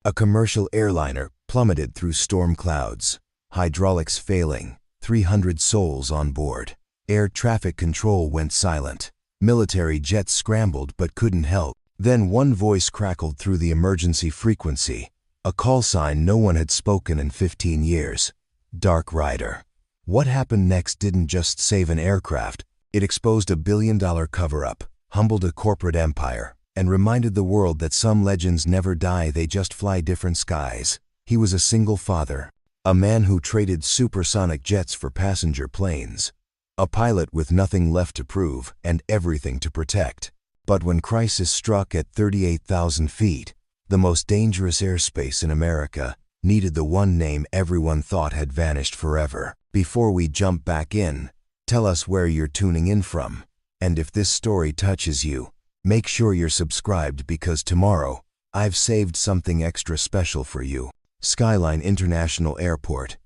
A commercial airliner plummeted through storm clouds, hydraulics failing, 300 souls on board. Air traffic control went silent. Military jets scrambled but couldn't help. Then one voice crackled through the emergency frequency, a call sign no one had spoken in 15 years. Dark Rider. What happened next didn't just save an aircraft, it exposed a billion-dollar cover-up, humbled a corporate empire, and reminded the world that some legends never die, they just fly different skies. He was a single father, a man who traded supersonic jets for passenger planes, a pilot with nothing left to prove and everything to protect. But when crisis struck at 38,000 feet, the most dangerous airspace in America, needed the one name everyone thought had vanished forever. Before we jump back in, tell us where you're tuning in from, and if this story touches you, make sure you're subscribed because tomorrow, I've saved something extra special for you. Skyline International Airport,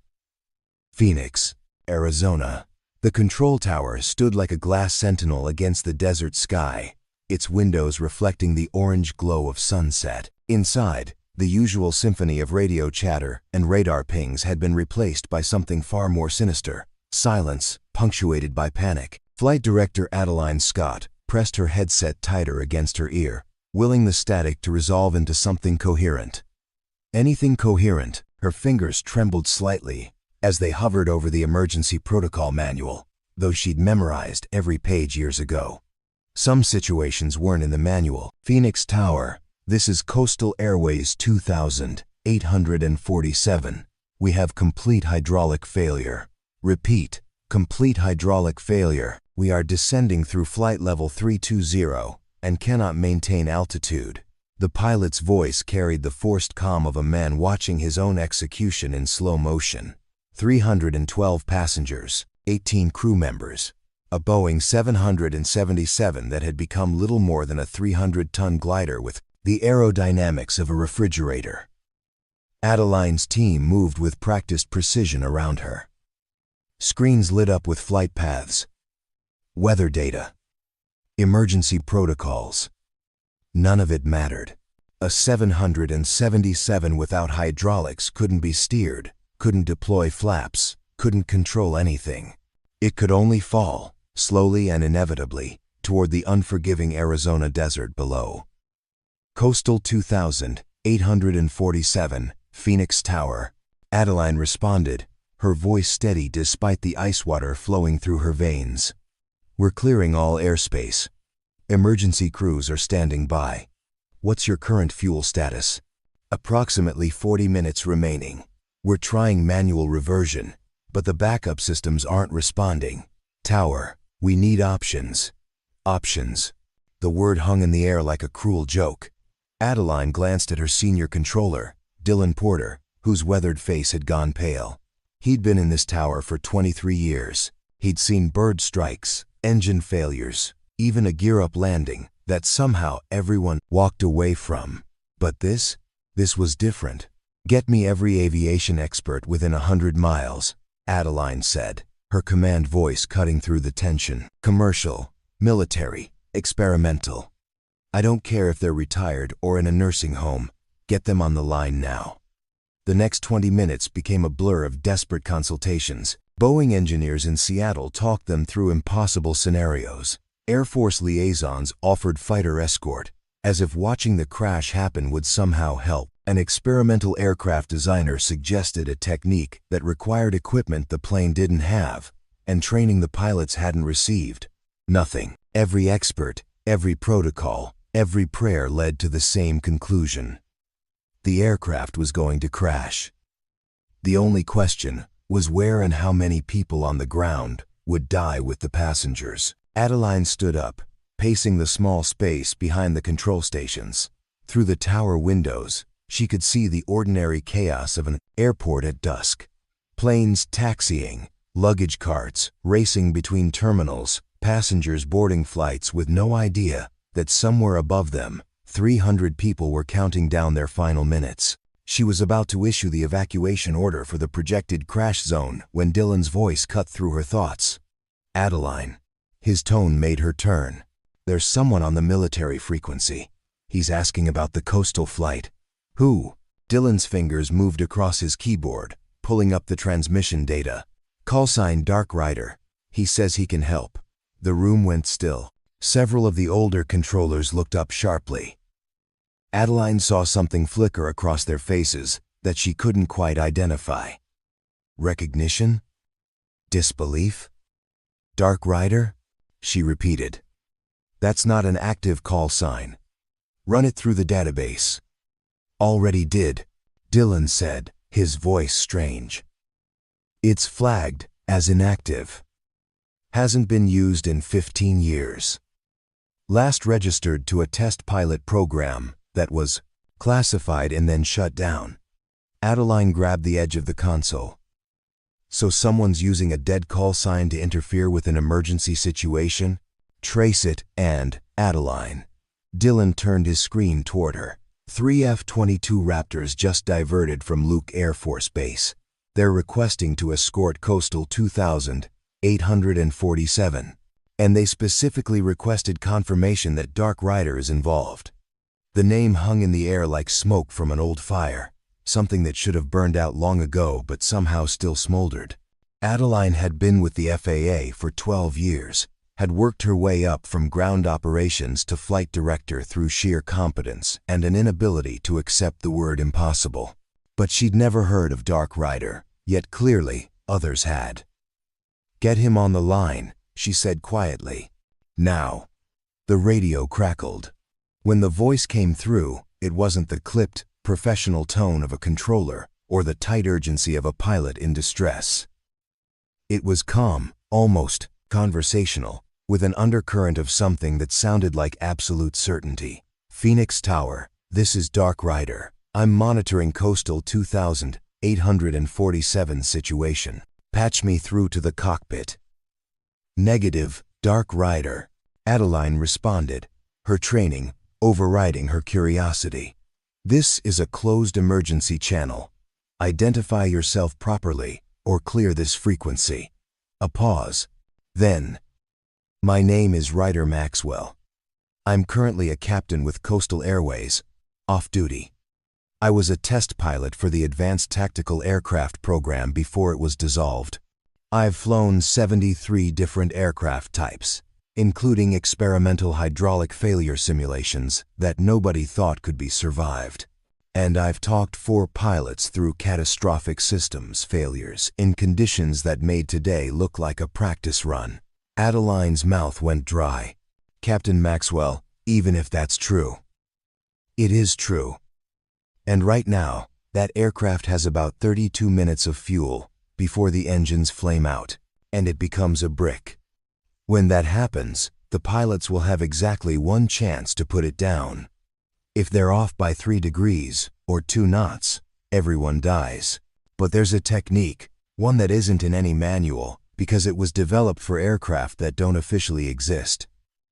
Phoenix, Arizona. The control tower stood like a glass sentinel against the desert sky, its windows reflecting the orange glow of sunset. Inside, the usual symphony of radio chatter and radar pings had been replaced by something far more sinister: silence, punctuated by panic. Flight Director Adeline Scott pressed her headset tighter against her ear, willing the static to resolve into something coherent. Anything coherent. Her fingers trembled slightly as they hovered over the emergency protocol manual, though she'd memorized every page years ago. Some situations weren't in the manual. Phoenix Tower, this is Coastal Airways 2847. We have complete hydraulic failure. Repeat, complete hydraulic failure. We are descending through flight level 320 and cannot maintain altitude. The pilot's voice carried the forced calm of a man watching his own execution in slow motion. 312 passengers, 18 crew members. A Boeing 777 that had become little more than a 300-ton glider with the aerodynamics of a refrigerator. Adeline's team moved with practiced precision around her. Screens lit up with flight paths, weather data, emergency protocols. None of it mattered. A 777 without hydraulics couldn't be steered, couldn't deploy flaps, couldn't control anything. It could only fall, slowly and inevitably, toward the unforgiving Arizona desert below. Coastal 2847, Phoenix Tower. Adeline responded, her voice steady despite the ice water flowing through her veins. We're clearing all airspace. Emergency crews are standing by. What's your current fuel status? Approximately 40 minutes remaining. We're trying manual reversion, but the backup systems aren't responding. Tower, we need options. Options. The word hung in the air like a cruel joke. Adeline glanced at her senior controller, Dylan Porter, whose weathered face had gone pale. He'd been in this tower for 23 years. He'd seen bird strikes, engine failures, even a gear-up landing that somehow everyone walked away from. But this was different. Get me every aviation expert within 100 miles, Adeline said, her command voice cutting through the tension. Commercial, military, experimental. I don't care if they're retired or in a nursing home. Get them on the line now. The next 20 minutes became a blur of desperate consultations. Boeing engineers in Seattle talked them through impossible scenarios. Air Force liaisons offered fighter escort, as if watching the crash happen would somehow help. An experimental aircraft designer suggested a technique that required equipment the plane didn't have, and training the pilots hadn't received. Nothing. Every expert, every protocol, every prayer led to the same conclusion. The aircraft was going to crash. The only question was where and how many people on the ground would die with the passengers. Adeline stood up, pacing the small space behind the control stations. Through the tower windows, she could see the ordinary chaos of an airport at dusk. Planes taxiing, luggage carts racing between terminals, passengers boarding flights with no idea that somewhere above them, 300 people were counting down their final minutes. She was about to issue the evacuation order for the projected crash zone when Dylan's voice cut through her thoughts. Adeline. His tone made her turn. There's someone on the military frequency. He's asking about the coastal flight. Who? Dylan's fingers moved across his keyboard, pulling up the transmission data. Call sign Dark Rider. He says he can help. The room went still. Several of the older controllers looked up sharply. Adeline saw something flicker across their faces that she couldn't quite identify. Recognition? Disbelief? Dark Rider? She repeated. That's not an active call sign. Run it through the database. Already did, Dylan said, his voice strange. It's flagged as inactive. Hasn't been used in 15 years. Last registered to a test pilot program that was classified and then shut down. Adeline grabbed the edge of the console. So someone's using a dead call sign to interfere with an emergency situation? Trace it and, Adeline. Dylan turned his screen toward her. 3 F-22 Raptors just diverted from Luke Air Force Base. They're requesting to escort Coastal 2847. And they specifically requested confirmation that Dark Rider is involved. The name hung in the air like smoke from an old fire, something that should have burned out long ago but somehow still smoldered. Adeline had been with the FAA for 12 years, had worked her way up from ground operations to flight director through sheer competence and an inability to accept the word impossible. But she'd never heard of Dark Rider, yet clearly others had. Get him on the line, she said quietly. Now. The radio crackled. When the voice came through, it wasn't the clipped, professional tone of a controller or the tight urgency of a pilot in distress. It was calm, almost conversational, with an undercurrent of something that sounded like absolute certainty. Phoenix Tower, this is Dark Rider. I'm monitoring Coastal 2847 situation. Patch me through to the cockpit. Negative, Dark Rider. Adeline responded, her training overriding her curiosity. This is a closed emergency channel. Identify yourself properly or clear this frequency. A pause. Then, my name is Ryder Maxwell. I'm currently a captain with Coastal Airways, off duty. I was a test pilot for the Advanced Tactical Aircraft program before it was dissolved. I've flown 73 different aircraft types, including experimental hydraulic failure simulations that nobody thought could be survived. And I've talked 4 pilots through catastrophic systems failures in conditions that made today look like a practice run. Adeline's mouth went dry. Captain Maxwell, even if that's true. It is true. And right now, that aircraft has about 32 minutes of fuel before the engines flame out, and it becomes a brick. When that happens, the pilots will have exactly 1 chance to put it down. If they're off by 3 degrees or 2 knots, everyone dies. But there's a technique, one that isn't in any manual, because it was developed for aircraft that don't officially exist.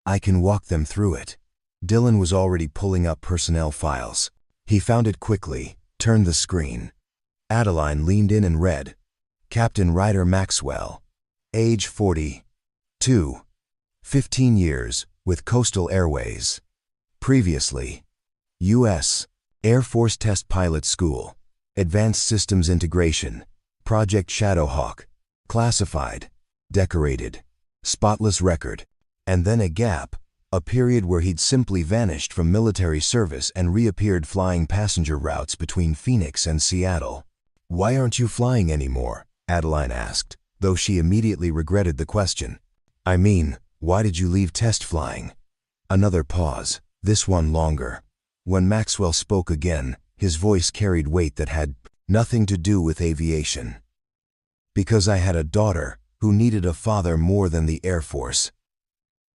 I can walk them through it. Dylan was already pulling up personnel files. He found it quickly, turned the screen. Adeline leaned in and read, Captain Ryder Maxwell, age 42, 15 years, with Coastal Airways. Previously, U.S. Air Force Test Pilot School, Advanced Systems Integration, Project Shadowhawk, classified, decorated, spotless record, and then a gap, a period where he'd simply vanished from military service and reappeared flying passenger routes between Phoenix and Seattle. Why aren't you flying anymore? Adeline asked, though she immediately regretted the question. I mean, why did you leave test flying? Another pause, this one longer. When Maxwell spoke again, his voice carried weight that had nothing to do with aviation. Because I had a daughter who needed a father more than the Air Force.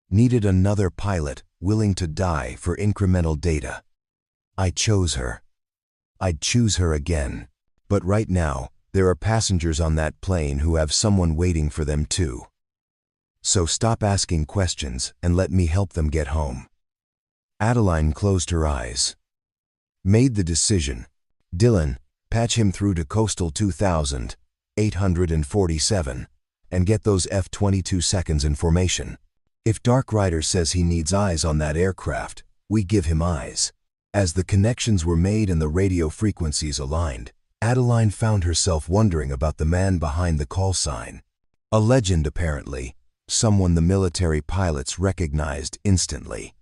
Needed another pilot willing to die for incremental data. I chose her. I'd choose her again. But right now, there are passengers on that plane who have someone waiting for them too. So stop asking questions and let me help them get home. Adeline closed her eyes. Made the decision. Dylan, patch him through to Coastal 2847 and get those F-22 seconds in formation. If Dark Rider says he needs eyes on that aircraft, we give him eyes. As the connections were made and the radio frequencies aligned, Adeline found herself wondering about the man behind the call sign. A legend, apparently, someone the military pilots recognized instantly.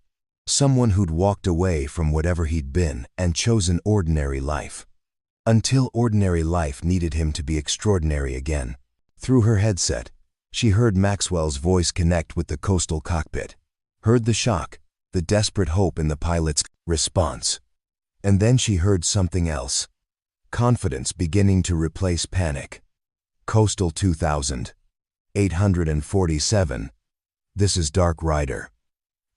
Someone who'd walked away from whatever he'd been and chosen ordinary life. Until ordinary life needed him to be extraordinary again. Through her headset, she heard Maxwell's voice connect with the coastal cockpit. Heard the shock, the desperate hope in the pilot's response. And then she heard something else. Confidence beginning to replace panic. Coastal 2000. 847. This is Dark Rider.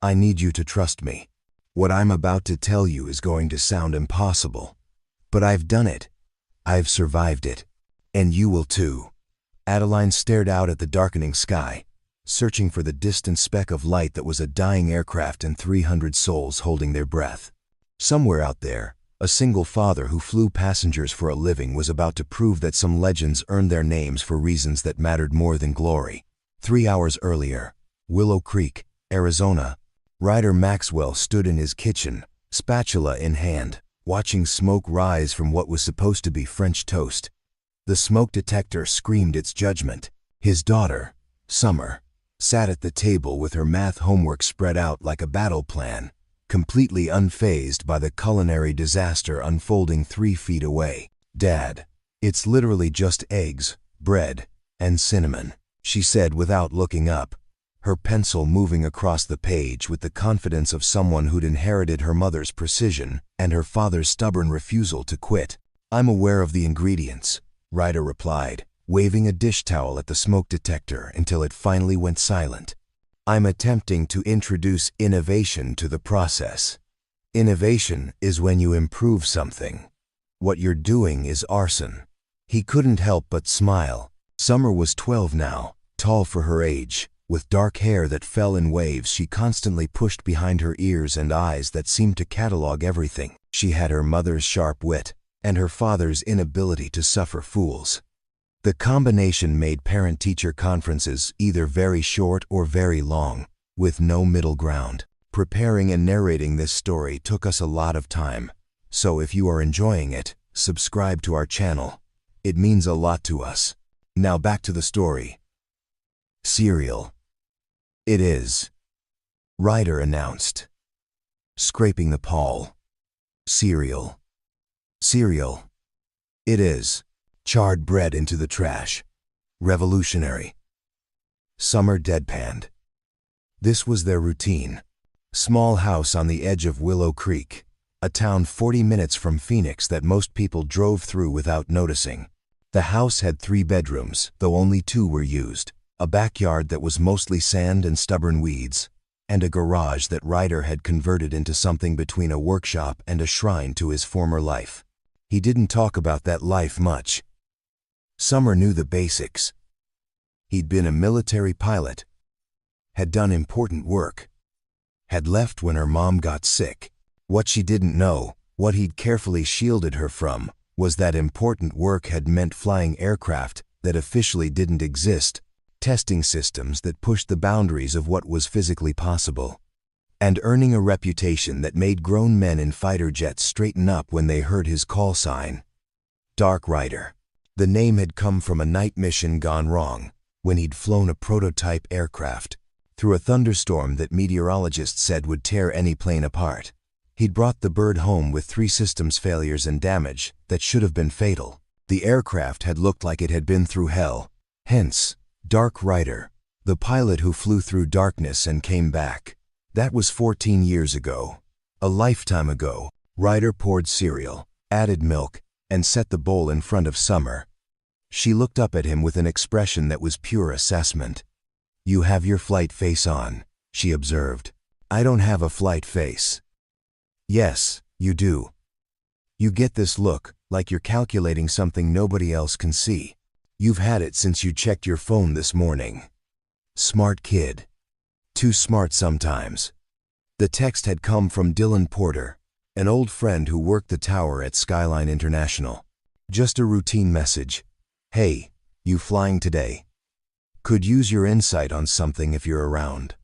I need you to trust me. What I'm about to tell you is going to sound impossible. But I've done it. I've survived it. And you will too. Adeline stared out at the darkening sky, searching for the distant speck of light that was a dying aircraft and 300 souls holding their breath. Somewhere out there, a single father who flew passengers for a living was about to prove that some legends earned their names for reasons that mattered more than glory. 3 hours earlier, Willow Creek, Arizona, Ryder Maxwell stood in his kitchen, spatula in hand, watching smoke rise from what was supposed to be French toast. The smoke detector screamed its judgment. His daughter, Summer, sat at the table with her math homework spread out like a battle plan, completely unfazed by the culinary disaster unfolding 3 feet away. "Dad, it's literally just eggs, bread, and cinnamon," she said without looking up, her pencil moving across the page with the confidence of someone who'd inherited her mother's precision and her father's stubborn refusal to quit. "I'm aware of the ingredients," Ryder replied, waving a dish towel at the smoke detector until it finally went silent. "I'm attempting to introduce innovation to the process. Innovation is when you improve something. What you're doing is arson." He couldn't help but smile. Summer was 12 now, tall for her age, with dark hair that fell in waves she constantly pushed behind her ears and eyes that seemed to catalog everything. She had her mother's sharp wit and her father's inability to suffer fools. The combination made parent-teacher conferences either very short or very long, with no middle ground. Preparing and narrating this story took us a lot of time, so if you are enjoying it, subscribe to our channel. It means a lot to us. Now back to the story. "Cereal. It is," Ryder announced, scraping the pall. "Cereal. Cereal. It is. Charred bread into the trash. Revolutionary." Summer deadpanned. This was their routine. Small house on the edge of Willow Creek, a town 40 minutes from Phoenix that most people drove through without noticing. The house had 3 bedrooms, though only 2 were used, a backyard that was mostly sand and stubborn weeds, and a garage that Ryder had converted into something between a workshop and a shrine to his former life. He didn't talk about that life much. Summer knew the basics. He'd been a military pilot, had done important work, had left when her mom got sick. What she didn't know, what he'd carefully shielded her from, was that important work had meant flying aircraft that officially didn't exist, testing systems that pushed the boundaries of what was physically possible, and earning a reputation that made grown men in fighter jets straighten up when they heard his call sign. Dark Rider. The name had come from a night mission gone wrong, when he'd flown a prototype aircraft through a thunderstorm that meteorologists said would tear any plane apart. He'd brought the bird home with 3 systems failures and damage that should have been fatal. The aircraft had looked like it had been through hell. Hence, Dark Rider, the pilot who flew through darkness and came back. That was 14 years ago. A lifetime ago. Ryder poured cereal, added milk, and set the bowl in front of Summer. She looked up at him with an expression that was pure assessment. "You have your flight face on," she observed. "I don't have a flight face." "Yes, you do. You get this look, like you're calculating something nobody else can see. You've had it since you checked your phone this morning. Smart kid. Too smart sometimes." The text had come from Dylan Porter, an old friend who worked the tower at Skyline International. Just a routine message. "Hey, you flying today? Could use your insight on something if you're around."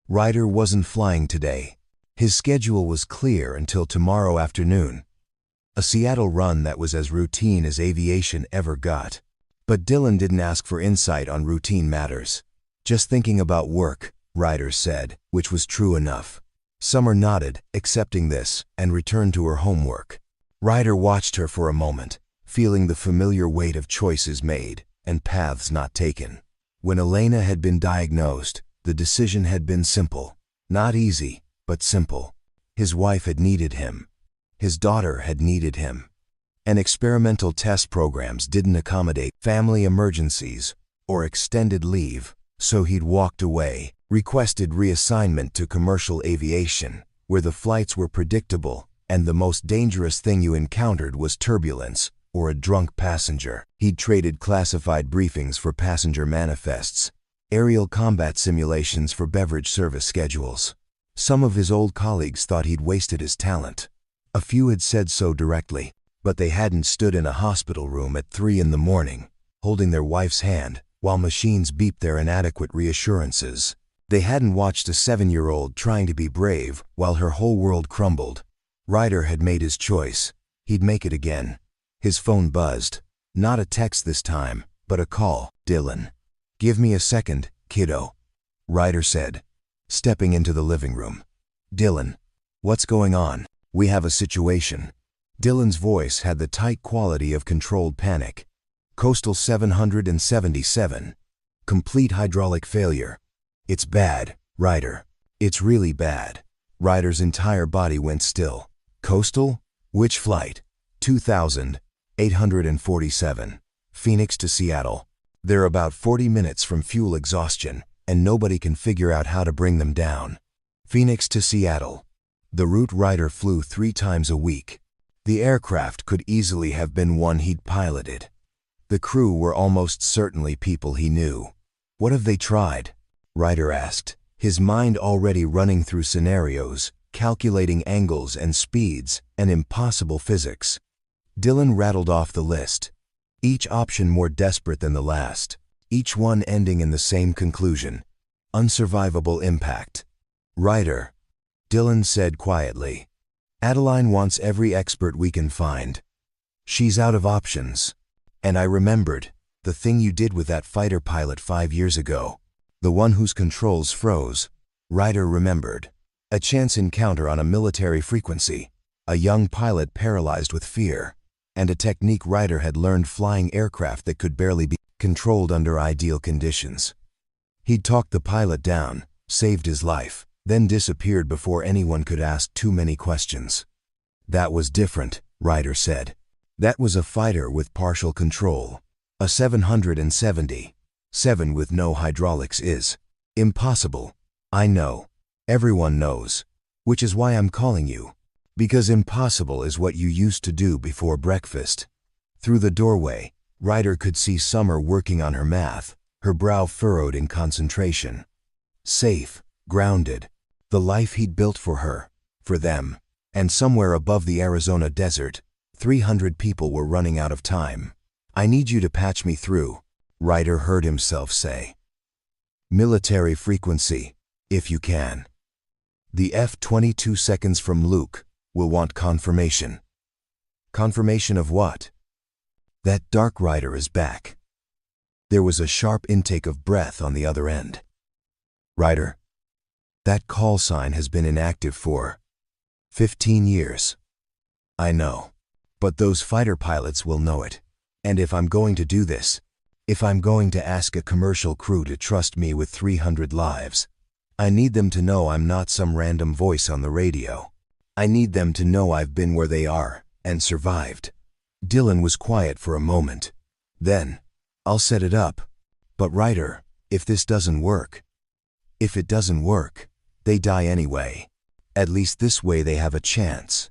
Ryder wasn't flying today. His schedule was clear until tomorrow afternoon. A Seattle run that was as routine as aviation ever got. But Dylan didn't ask for insight on routine matters. Just thinking about work, Ryder said, which was true enough. Summer nodded, accepting this, and returned to her homework. Ryder watched her for a moment, feeling the familiar weight of choices made and paths not taken. When Elena had been diagnosed, the decision had been simple. Not easy, but simple. His wife had needed him. His daughter had needed him. And experimental test programs didn't accommodate family emergencies or extended leave, so he'd walked away, requested reassignment to commercial aviation, where the flights were predictable and the most dangerous thing you encountered was turbulence or a drunk passenger. He'd traded classified briefings for passenger manifests, aerial combat simulations for beverage service schedules. Some of his old colleagues thought he'd wasted his talent. A few had said so directly, but they hadn't stood in a hospital room at 3 in the morning, holding their wife's hand while machines beeped their inadequate reassurances. They hadn't watched a 7-year-old trying to be brave while her whole world crumbled. Ryder had made his choice. He'd make it again. His phone buzzed. Not a text this time, but a call. Dylan. "Give me a second, kiddo," Ryder said, stepping into the living room. "Dylan, what's going on? We have a situation." Dylan's voice had the tight quality of controlled panic. "Coastal 777. Complete hydraulic failure. It's bad, Ryder. It's really bad." Ryder's entire body went still. "Coastal? Which flight?" 2,847. Phoenix to Seattle. They're about 40 minutes from fuel exhaustion, and nobody can figure out how to bring them down. Phoenix to Seattle. The route Ryder flew 3 times a week. The aircraft could easily have been one he'd piloted. The crew were almost certainly people he knew. "What have they tried?" Ryder asked, his mind already running through scenarios, calculating angles and speeds and impossible physics. Dylan rattled off the list, each option more desperate than the last, each one ending in the same conclusion: unsurvivable impact. "Ryder," Dylan said quietly, "Adeline wants every expert we can find. She's out of options. And I remembered the thing you did with that fighter pilot 5 years ago. The one whose controls froze." Ryder remembered. A chance encounter on a military frequency, a young pilot paralyzed with fear, and a technique Ryder had learned flying aircraft that could barely be controlled under ideal conditions. He'd talked the pilot down, saved his life, then disappeared before anyone could ask too many questions. "That was different," Ryder said. "That was a fighter with partial control. A 770. 7 with no hydraulics is impossible. I know. Everyone knows. Which is why I'm calling you. Because impossible is what you used to do before breakfast." Through the doorway, Ryder could see Summer working on her math, her brow furrowed in concentration. Safe, grounded, the life he'd built for her, for them, and somewhere above the Arizona desert, 300 people were running out of time. "I need you to patch me through," Ryder heard himself say. "Military frequency, if you can. The F-22 seconds from Luke will want confirmation." "Confirmation of what?" "That Dark Rider is back." There was a sharp intake of breath on the other end. "Ryder, that call sign has been inactive for 15 years. I know. But those fighter pilots will know it. And if I'm going to do this, if I'm going to ask a commercial crew to trust me with 300 lives, I need them to know I'm not some random voice on the radio. I need them to know I've been where they are and survived." Dylan was quiet for a moment. Then, "I'll set it up. But Ryder, if this doesn't work, if it doesn't work, they die anyway. At least this way they have a chance."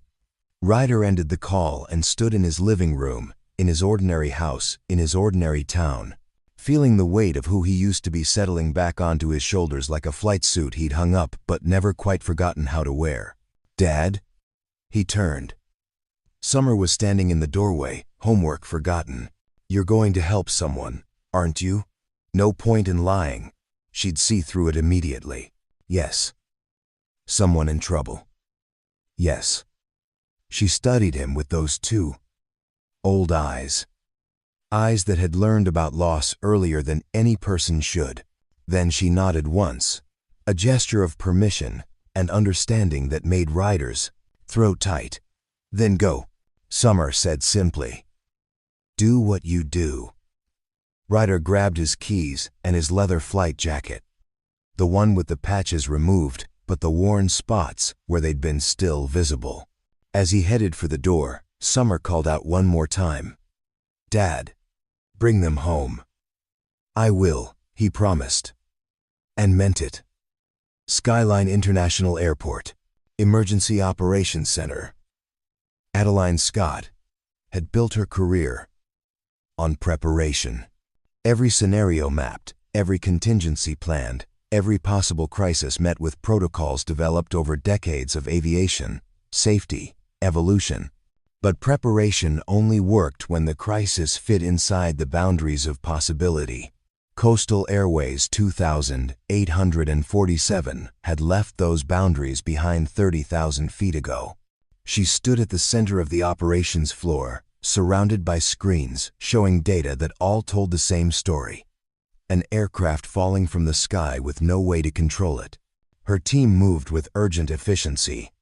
Ryder ended the call and stood in his living room, in his ordinary house, in his ordinary town, feeling the weight of who he used to be settling back onto his shoulders like a flight suit he'd hung up but never quite forgotten how to wear. "Dad?" He turned. Summer was standing in the doorway, homework forgotten. "You're going to help someone, aren't you? No point in lying." She'd see through it immediately. "Yes. Someone in trouble." Yes. She studied him with those two old eyes. Eyes that had learned about loss earlier than any person should. Then she nodded once, a gesture of permission and understanding that made Ryder's throat tight. Then go, Summer said simply. Do what you do. Ryder grabbed his keys and his leather flight jacket. The one with the patches removed, but the worn spots where they'd been still visible. As he headed for the door, Summer called out one more time. Dad, bring them home. I will, he promised. And meant it. Skyline International Airport, Emergency Operations Center. Adeline Scott had built her career on preparation. Every scenario mapped, every contingency planned, every possible crisis met with protocols developed over decades of aviation, safety, evolution. But preparation only worked when the crisis fit inside the boundaries of possibility. Coastal Airways 2847 had left those boundaries behind 30,000 feet ago. She stood at the center of the operations floor, surrounded by screens showing data that all told the same story. An aircraft falling from the sky with no way to control it. Her team moved with urgent efficiency.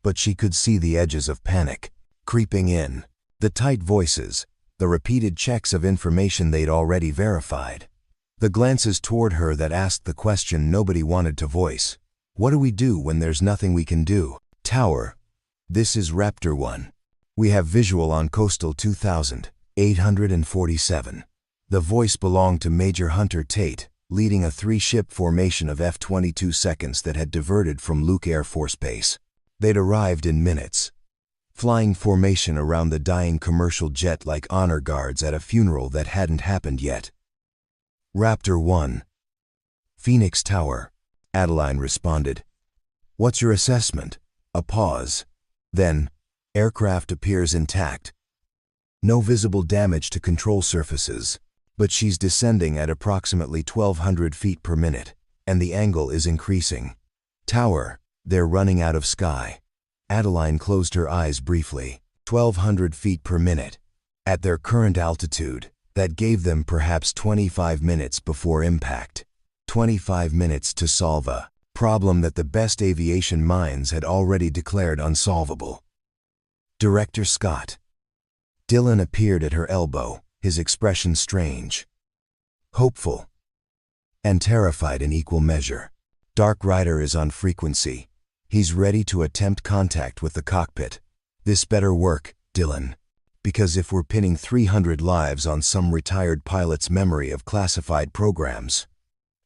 But she could see the edges of panic creeping in. The tight voices, the repeated checks of information they'd already verified. The glances toward her that asked the question nobody wanted to voice. What do we do when there's nothing we can do? Tower, this is Raptor 1. We have visual on Coastal 2847. The voice belonged to Major Hunter Tate, leading a 3-ship formation of F-22 seconds that had diverted from Luke Air Force Base. They'd arrived in minutes, flying formation around the dying commercial jet like honor guards at a funeral that hadn't happened yet. Raptor 1. Phoenix Tower, Adeline responded. What's your assessment? A pause. Then, aircraft appears intact. No visible damage to control surfaces, but she's descending at approximately 1,200 feet per minute, and the angle is increasing. Tower, they're running out of sky. Adeline closed her eyes briefly. 1,200 feet per minute. At their current altitude, that gave them perhaps 25 minutes before impact. 25 minutes to solve a problem that the best aviation minds had already declared unsolvable. Director Scott. Dylan appeared at her elbow, his expression strange, hopeful, and terrified in equal measure. Dark Rider is on frequency. He's ready to attempt contact with the cockpit. This better work, Dylan. Because if we're pinning 300 lives on some retired pilot's memory of classified programs.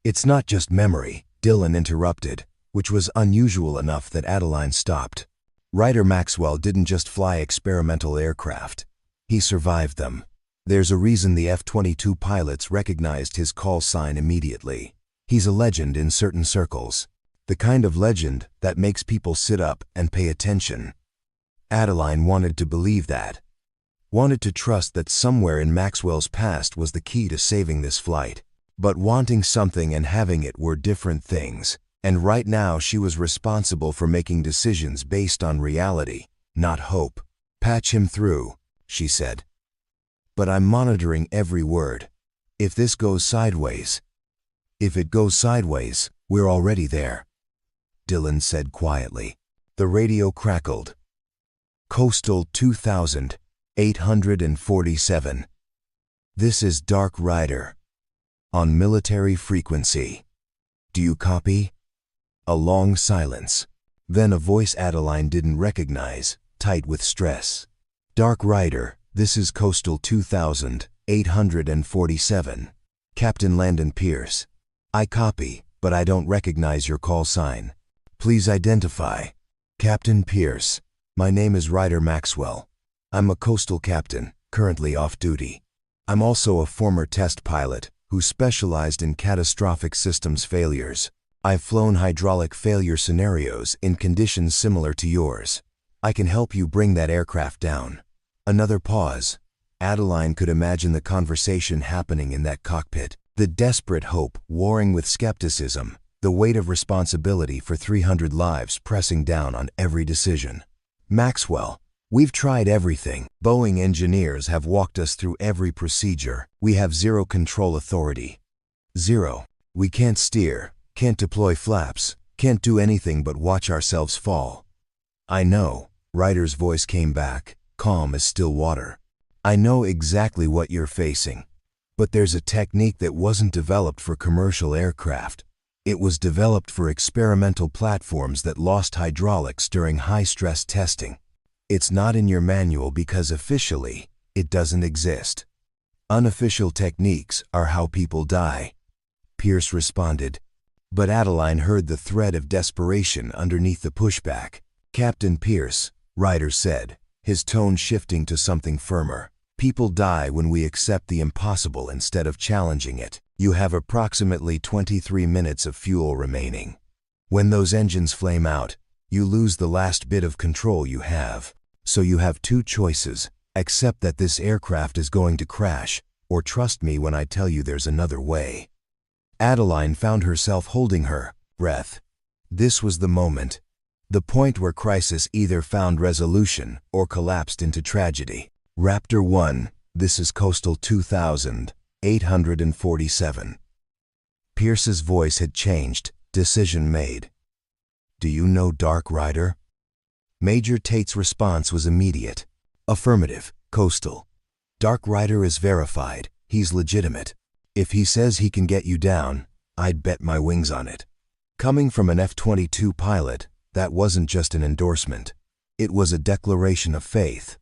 It's not just memory, Dylan interrupted, which was unusual enough that Adeline stopped. Ryder Maxwell didn't just fly experimental aircraft. He survived them. There's a reason the F-22 pilots recognized his call sign immediately. He's a legend in certain circles. The kind of legend that makes people sit up and pay attention. Adeline wanted to believe that. Wanted to trust that somewhere in Maxwell's past was the key to saving this flight. But wanting something and having it were different things. And right now she was responsible for making decisions based on reality, not hope. Patch him through, she said. But I'm monitoring every word. If this goes sideways. If it goes sideways, we're already there. Dylan said quietly. The radio crackled. Coastal 2847. This is Dark Rider. On military frequency. Do you copy? A long silence. Then a voice Adeline didn't recognize, tight with stress. Dark Rider, this is Coastal 2847. Captain Landon Pierce. I copy, but I don't recognize your call sign. Please identify. Captain Pierce. My name is Ryder Maxwell. I'm a coastal captain, currently off duty. I'm also a former test pilot who specialized in catastrophic systems failures. I've flown hydraulic failure scenarios in conditions similar to yours. I can help you bring that aircraft down. Another pause. Adeline could imagine the conversation happening in that cockpit. The desperate hope warring with skepticism. the weight of responsibility for 300 lives pressing down on every decision. Maxwell, we've tried everything. Boeing engineers have walked us through every procedure. We have zero control authority. Zero. We can't steer, can't deploy flaps, can't do anything but watch ourselves fall. I know, Ryder's voice came back, calm as still water. I know exactly what you're facing. But there's a technique that wasn't developed for commercial aircraft. It was developed for experimental platforms that lost hydraulics during high-stress testing. It's not in your manual because officially, it doesn't exist. Unofficial techniques are how people die. Pierce responded. But Adeline heard the thread of desperation underneath the pushback. Captain Pierce, Ryder said, his tone shifting to something firmer. People die when we accept the impossible instead of challenging it. You have approximately 23 minutes of fuel remaining. When those engines flame out, you lose the last bit of control you have. So you have two choices: accept that this aircraft is going to crash, or trust me when I tell you there's another way. Adeline found herself holding her breath. This was the moment. The point where crisis either found resolution or collapsed into tragedy. Raptor 1, this is Coastal 2847. Pierce's voice had changed. Decision made. Do you know Dark Rider? Major Tate's response was immediate. Affirmative, Coastal. Dark Rider is verified. He's legitimate. If he says he can get you down, I'd bet my wings on it. Coming from an F-22 pilot, that wasn't just an endorsement. It was a declaration of faith.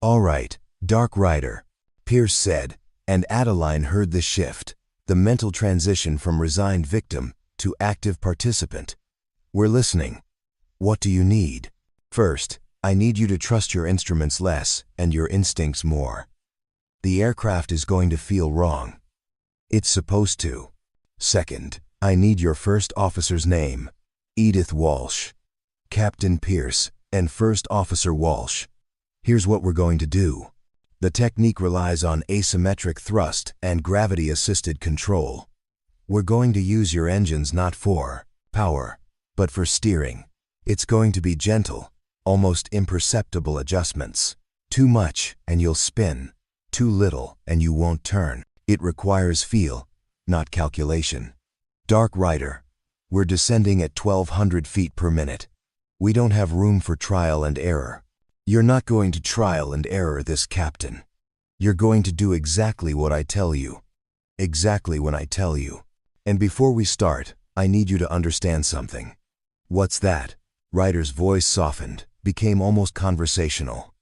All right, Dark Rider, Pierce said, and Adeline heard the shift, the mental transition from resigned victim to active participant. We're listening. What do you need? First, I need you to trust your instruments less and your instincts more. The aircraft is going to feel wrong. It's supposed to. Second, I need your first officer's name. Edith Walsh. Captain Pierce and First Officer Walsh. Here's what we're going to do. The technique relies on asymmetric thrust and gravity-assisted control. We're going to use your engines not for power, but for steering. It's going to be gentle, almost imperceptible adjustments. Too much and you'll spin. Too little and you won't turn. It requires feel, not calculation. Dark Rider, we're descending at 1,200 feet per minute. We don't have room for trial and error. You're not going to trial and error this, Captain. You're going to do exactly what I tell you. Exactly when I tell you. And before we start, I need you to understand something. What's that? Ryder's voice softened, became almost conversational.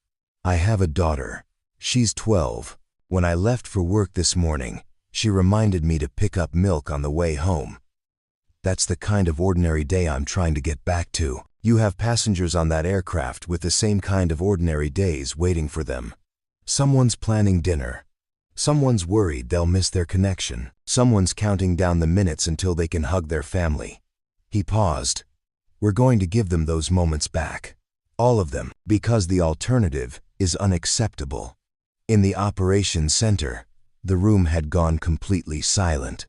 I have a daughter. She's 12. When I left for work this morning, she reminded me to pick up milk on the way home. That's the kind of ordinary day I'm trying to get back to. You have passengers on that aircraft with the same kind of ordinary days waiting for them. Someone's planning dinner. Someone's worried they'll miss their connection. Someone's counting down the minutes until they can hug their family. He paused. We're going to give them those moments back. All of them, because the alternative is unacceptable. In the operations center, the room had gone completely silent.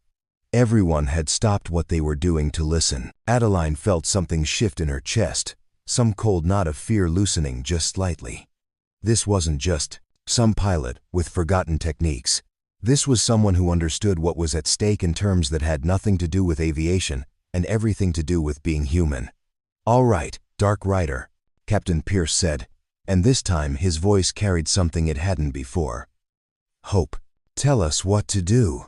Everyone had stopped what they were doing to listen. Adeline felt something shift in her chest, some cold knot of fear loosening just slightly. This wasn't just some pilot with forgotten techniques. This was someone who understood what was at stake in terms that had nothing to do with aviation and everything to do with being human. All right, Dark Rider, Captain Pierce said, and this time his voice carried something it hadn't before. Hope, tell us what to do.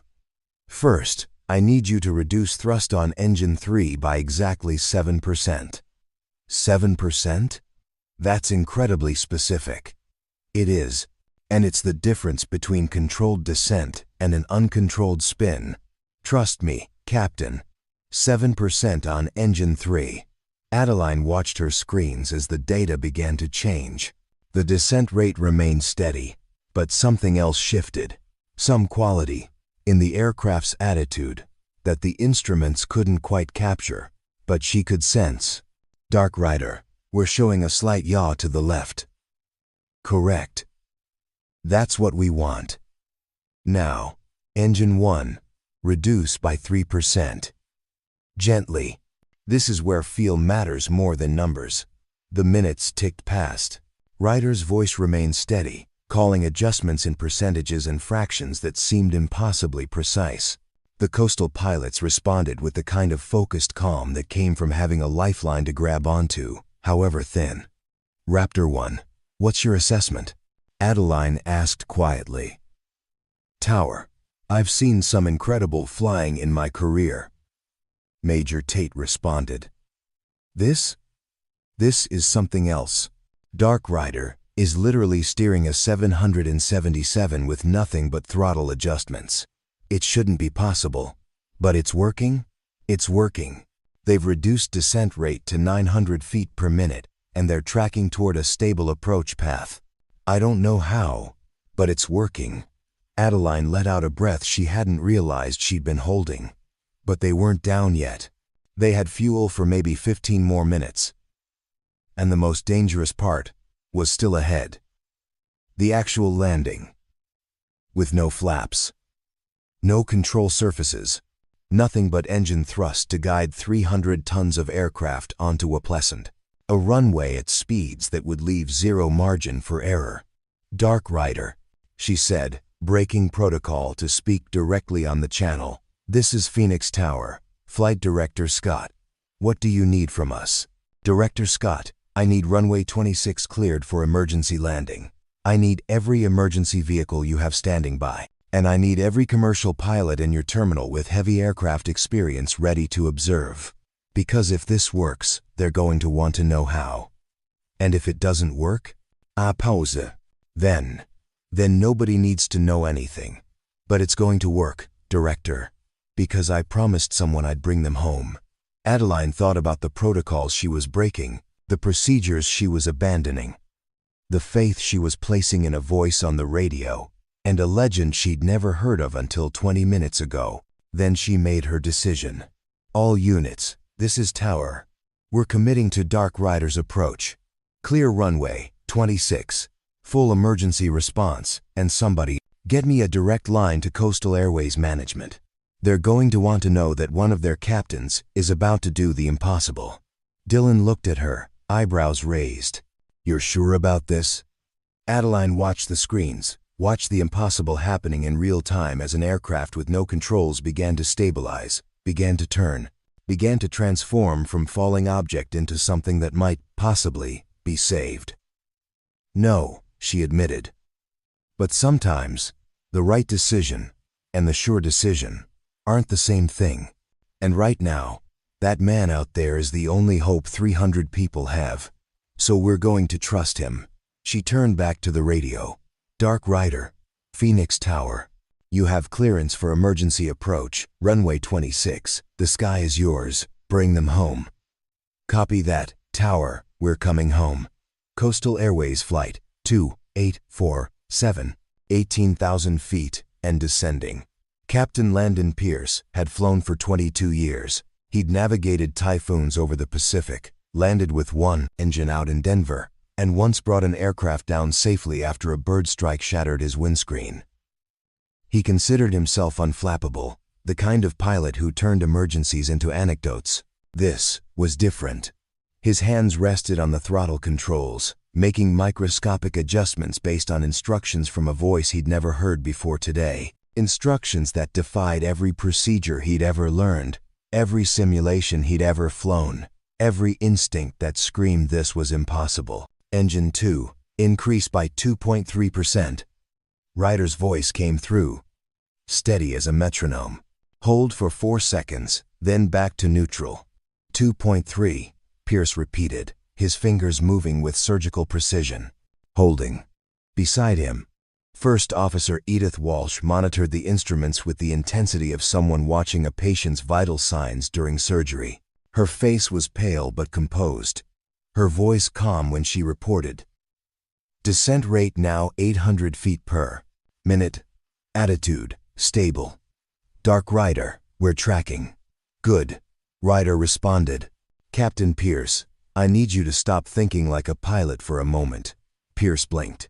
First, I need you to reduce thrust on engine 3 by exactly 7%. 7%? That's incredibly specific. It is, and it's the difference between controlled descent and an uncontrolled spin. Trust me, Captain. 7% on engine 3. Adeline watched her screens as the data began to change. The descent rate remained steady, but something else shifted. Some quality in the aircraft's attitude that the instruments couldn't quite capture, but she could sense. Dark Rider, we're showing a slight yaw to the left. Correct. That's what we want. Now, engine 1, reduce by 3%. Gently. This is where feel matters more than numbers. The minutes ticked past. Ryder's voice remained steady, calling adjustments in percentages and fractions that seemed impossibly precise. The coastal pilots responded with the kind of focused calm that came from having a lifeline to grab onto, however thin. Raptor 1, what's your assessment? Adeline asked quietly. Tower, I've seen some incredible flying in my career. Major Tate responded. This is something else. Dark Rider is literally steering a 777 with nothing but throttle adjustments. It shouldn't be possible. But it's working? It's working. They've reduced descent rate to 900 feet per minute, and they're tracking toward a stable approach path. I don't know how, but it's working. Adeline let out a breath she hadn't realized she'd been holding. But they weren't down yet. They had fuel for maybe 15 more minutes. And the most dangerous part was still ahead. The actual landing. With no flaps. No control surfaces. Nothing but engine thrust to guide 300 tons of aircraft onto a pleasant. A runway at speeds that would leave zero margin for error. Dark Rider, she said, breaking protocol to speak directly on the channel. This is Phoenix Tower. Flight Director Scott. What do you need from us? Director Scott, I need runway 26 cleared for emergency landing. I need every emergency vehicle you have standing by. And I need every commercial pilot in your terminal with heavy aircraft experience ready to observe. Because if this works, they're going to want to know how. And if it doesn't work? Pause. Then nobody needs to know anything. But it's going to work, Director. Because I promised someone I'd bring them home. Adeline thought about the protocols she was breaking, the procedures she was abandoning, the faith she was placing in a voice on the radio, and a legend she'd never heard of until 20 minutes ago. Then she made her decision. All units, this is Tower. We're committing to Dark Rider's approach. Clear runway, 26. Full emergency response, and somebody, get me a direct line to Coastal Airways Management. They're going to want to know that one of their captains is about to do the impossible. Dylan looked at her, eyebrows raised. You're sure about this? Adeline watched the screens, watched the impossible happening in real time as an aircraft with no controls began to stabilize, began to turn, began to transform from falling object into something that might, possibly, be saved. No, she admitted. But sometimes, the right decision and the sure decision aren't the same thing. And right now, that man out there is the only hope 300 people have. So we're going to trust him. She turned back to the radio. Dark Rider, Phoenix Tower. You have clearance for emergency approach, runway 26. The sky is yours. Bring them home. Copy that, Tower. We're coming home. Coastal Airways Flight 2847, 18,000 feet, and descending. Captain Landon Pierce had flown for 22 years. He'd navigated typhoons over the Pacific, landed with one engine out in Denver, and once brought an aircraft down safely after a bird strike shattered his windscreen. He considered himself unflappable, the kind of pilot who turned emergencies into anecdotes. This was different. His hands rested on the throttle controls, making microscopic adjustments based on instructions from a voice he'd never heard before today. Instructions that defied every procedure he'd ever learned, every simulation he'd ever flown, every instinct that screamed this was impossible. Engine 2, increase by 2.3%. Ryder's voice came through, steady as a metronome. Hold for 4 seconds, then back to neutral. 2.3, Pierce repeated, his fingers moving with surgical precision. Holding. Beside him, First Officer Edith Walsh monitored the instruments with the intensity of someone watching a patient's vital signs during surgery. Her face was pale but composed, her voice calm when she reported. Descent rate now 800 feet per minute. Attitude, stable. Dark Rider, we're tracking. Good. Rider responded. Captain Pierce, I need you to stop thinking like a pilot for a moment. Pierce blinked.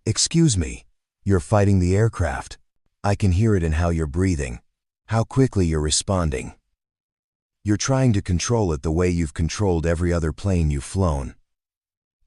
Excuse me. You're fighting the aircraft. I can hear it in how you're breathing, how quickly you're responding. You're trying to control it the way you've controlled every other plane you've flown.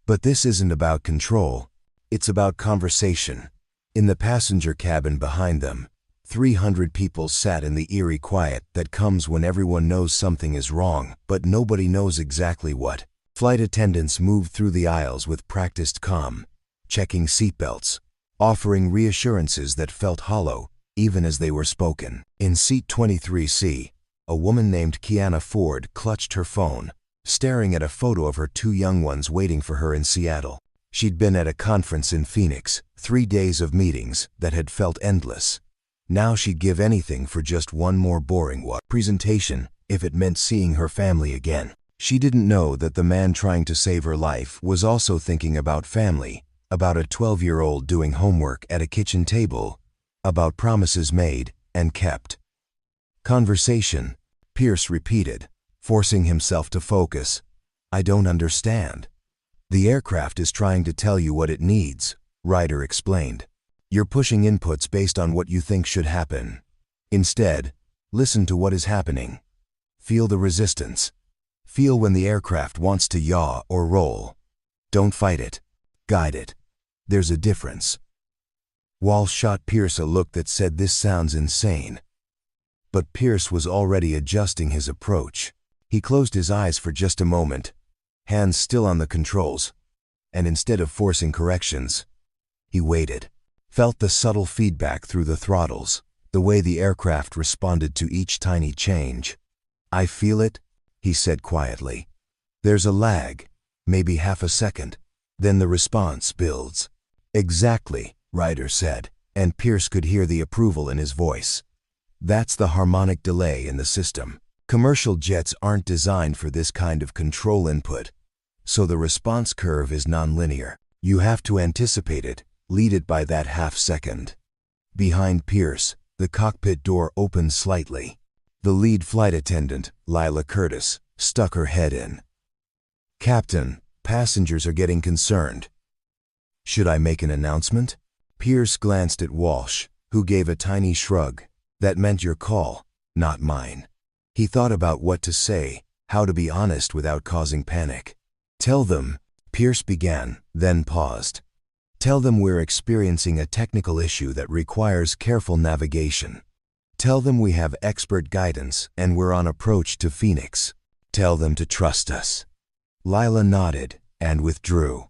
But this isn't about control. It's about conversation. In the passenger cabin behind them, 300 people sat in the eerie quiet that comes when everyone knows something is wrong, but nobody knows exactly what. Flight attendants moved through the aisles with practiced calm, checking seatbelts, offering reassurances that felt hollow, even as they were spoken. In seat 23C, a woman named Kiana Ford clutched her phone, staring at a photo of her two young ones waiting for her in Seattle. She'd been at a conference in Phoenix, 3 days of meetings that had felt endless. Now she'd give anything for just one more boring presentation, if it meant seeing her family again. She didn't know that the man trying to save her life was also thinking about family, about a 12-year-old doing homework at a kitchen table, about promises made and kept. Conversation, Pierce repeated, forcing himself to focus. I don't understand. The aircraft is trying to tell you what it needs, Ryder explained. You're pushing inputs based on what you think should happen. Instead, listen to what is happening. Feel the resistance. Feel when the aircraft wants to yaw or roll. Don't fight it. Guide it. There's a difference. Walsh shot Pierce a look that said this sounds insane. But Pierce was already adjusting his approach. He closed his eyes for just a moment, hands still on the controls, and instead of forcing corrections, he waited. Felt the subtle feedback through the throttles, the way the aircraft responded to each tiny change. I feel it, he said quietly. There's a lag, maybe half a second. Then the response builds. Exactly, Ryder said, and Pierce could hear the approval in his voice. That's the harmonic delay in the system. Commercial jets aren't designed for this kind of control input, so the response curve is nonlinear. You have to anticipate it, lead it by that half second. Behind Pierce, the cockpit door opened slightly. The lead flight attendant, Lila Curtis, stuck her head in. Captain, passengers are getting concerned. Should I make an announcement? Pierce glanced at Walsh, who gave a tiny shrug. That meant your call, not mine. He thought about what to say, how to be honest without causing panic. Tell them, Pierce began, then paused. Tell them we're experiencing a technical issue that requires careful navigation. Tell them we have expert guidance and we're on approach to Phoenix. Tell them to trust us. Lila nodded and withdrew.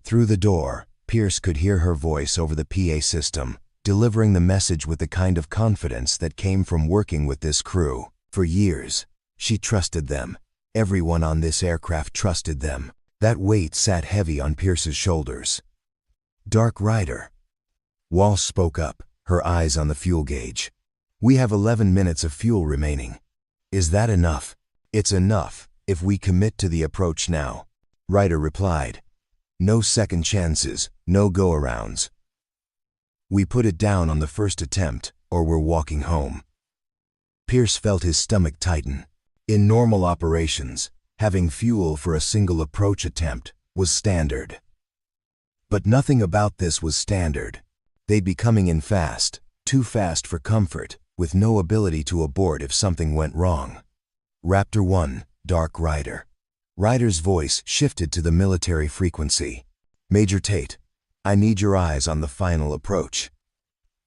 Through the door, Pierce could hear her voice over the PA system, delivering the message with the kind of confidence that came from working with this crew. For years, she trusted them. Everyone on this aircraft trusted them. That weight sat heavy on Pierce's shoulders. Dark Ryder. Walsh spoke up, her eyes on the fuel gauge. We have 11 minutes of fuel remaining. Is that enough? It's enough, if we commit to the approach now. Ryder replied. No second chances, no go-arounds. We put it down on the first attempt, or we're walking home. Pierce felt his stomach tighten. In normal operations, having fuel for a single approach attempt was standard. But nothing about this was standard. They'd be coming in fast, too fast for comfort, with no ability to abort if something went wrong. Raptor 1, Dark Ryder. Ryder's voice shifted to the military frequency. Major Tate, I need your eyes on the final approach.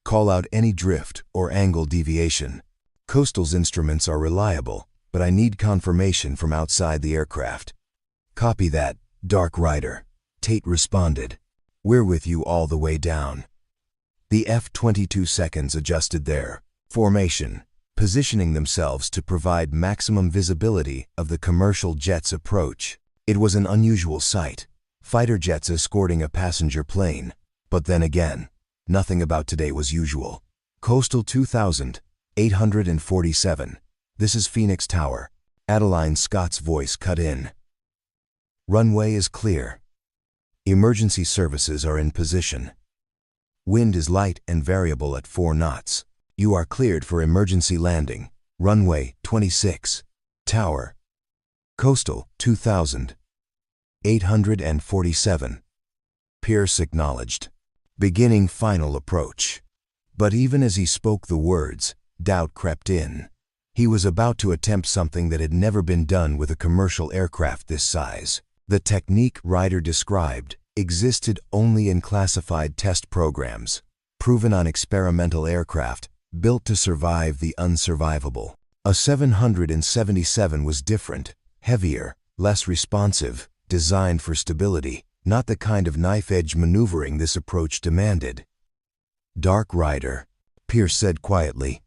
Call out any drift or angle deviation. Coastal's instruments are reliable, but I need confirmation from outside the aircraft. Copy that, Dark Ryder. Tate responded. We're with you all the way down. The F-22 seconds adjusted their formation, positioning themselves to provide maximum visibility of the commercial jet's approach. It was an unusual sight, fighter jets escorting a passenger plane. But then again, nothing about today was usual. Coastal 2847. This is Phoenix Tower. Adeline Scott's voice cut in. Runway is clear. Emergency services are in position. Wind is light and variable at 4 knots. You are cleared for emergency landing. Runway 26. Tower. Coastal 2847. Pierce acknowledged. Beginning final approach. But even as he spoke the words, doubt crept in. He was about to attempt something that had never been done with a commercial aircraft this size. The technique Ryder described existed only in classified test programs, proven on experimental aircraft built to survive the unsurvivable. A 777 was different, heavier, less responsive, designed for stability, not the kind of knife-edge maneuvering this approach demanded. "Dark Rider," Pierce said quietly,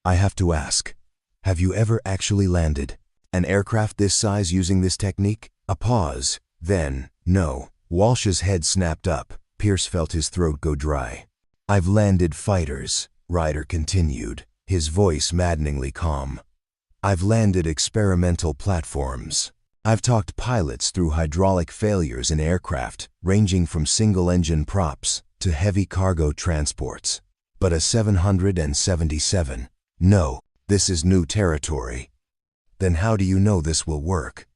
"I have to ask, have you ever actually landed an aircraft this size using this technique?" A pause, then, "No." Walsh's head snapped up. Pierce felt his throat go dry. "I've landed fighters," Ryder continued, his voice maddeningly calm. "I've landed experimental platforms. I've talked pilots through hydraulic failures in aircraft, ranging from single-engine props to heavy cargo transports. But a 777? No, this is new territory." "Then how do you know this will work?"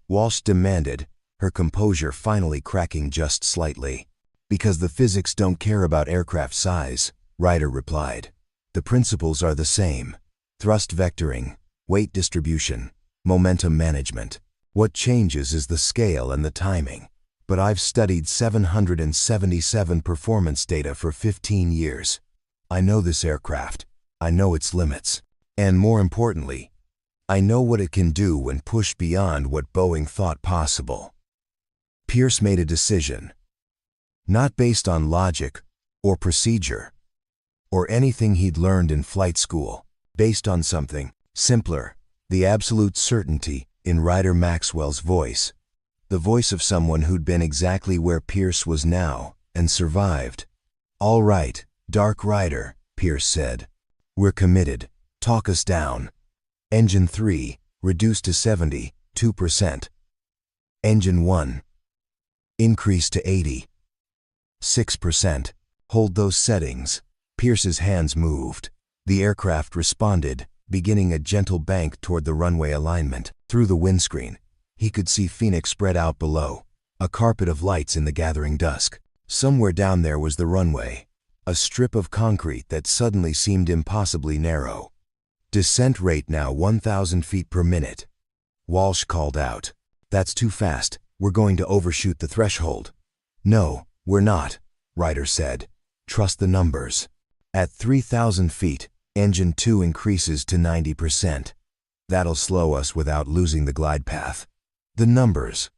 Walsh demanded, her composure finally cracking just slightly. "Because the physics don't care about aircraft size," Ryder replied. "The principles are the same. Thrust vectoring, weight distribution, momentum management. What changes is the scale and the timing. But I've studied 777 performance data for 15 years. I know this aircraft. I know its limits. And more importantly, I know what it can do when pushed beyond what Boeing thought possible." Pierce made a decision, not based on logic or procedure or anything he'd learned in flight school, based on something simpler, the absolute certainty in Ryder Maxwell's voice, the voice of someone who'd been exactly where Pierce was now and survived. "All right, Dark Rider," Pierce said. "We're committed. Talk us down." Engine 3, reduced to 72%. Engine 1, increased to 86%. "Hold those settings." Pierce's hands moved. The aircraft responded, beginning a gentle bank toward the runway alignment. Through the windscreen, he could see Phoenix spread out below, a carpet of lights in the gathering dusk. Somewhere down there was the runway, a strip of concrete that suddenly seemed impossibly narrow. "Descent rate now 1,000 feet per minute." Walsh called out. "That's too fast. We're going to overshoot the threshold." "No, we're not," Ryder said. "Trust the numbers." At 3,000 feet, Engine 2 increases to 90%. "That'll slow us without losing the glide path." The numbers.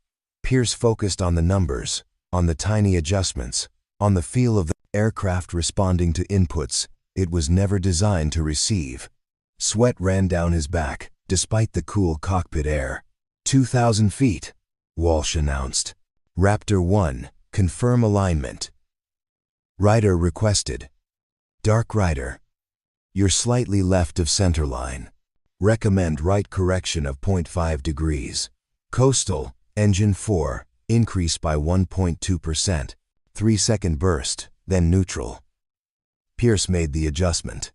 Pierce focused on the numbers, on the tiny adjustments, on the feel of the aircraft responding to inputs it was never designed to receive. Sweat ran down his back, despite the cool cockpit air. 2,000 feet, Walsh announced. "Raptor 1, confirm alignment." Ryder requested. "Dark Rider, you're slightly left of centerline. Recommend right correction of 0.5 degrees. Coastal, Engine 4, increase by 1.2%. 3-second burst, then neutral." Pierce made the adjustment.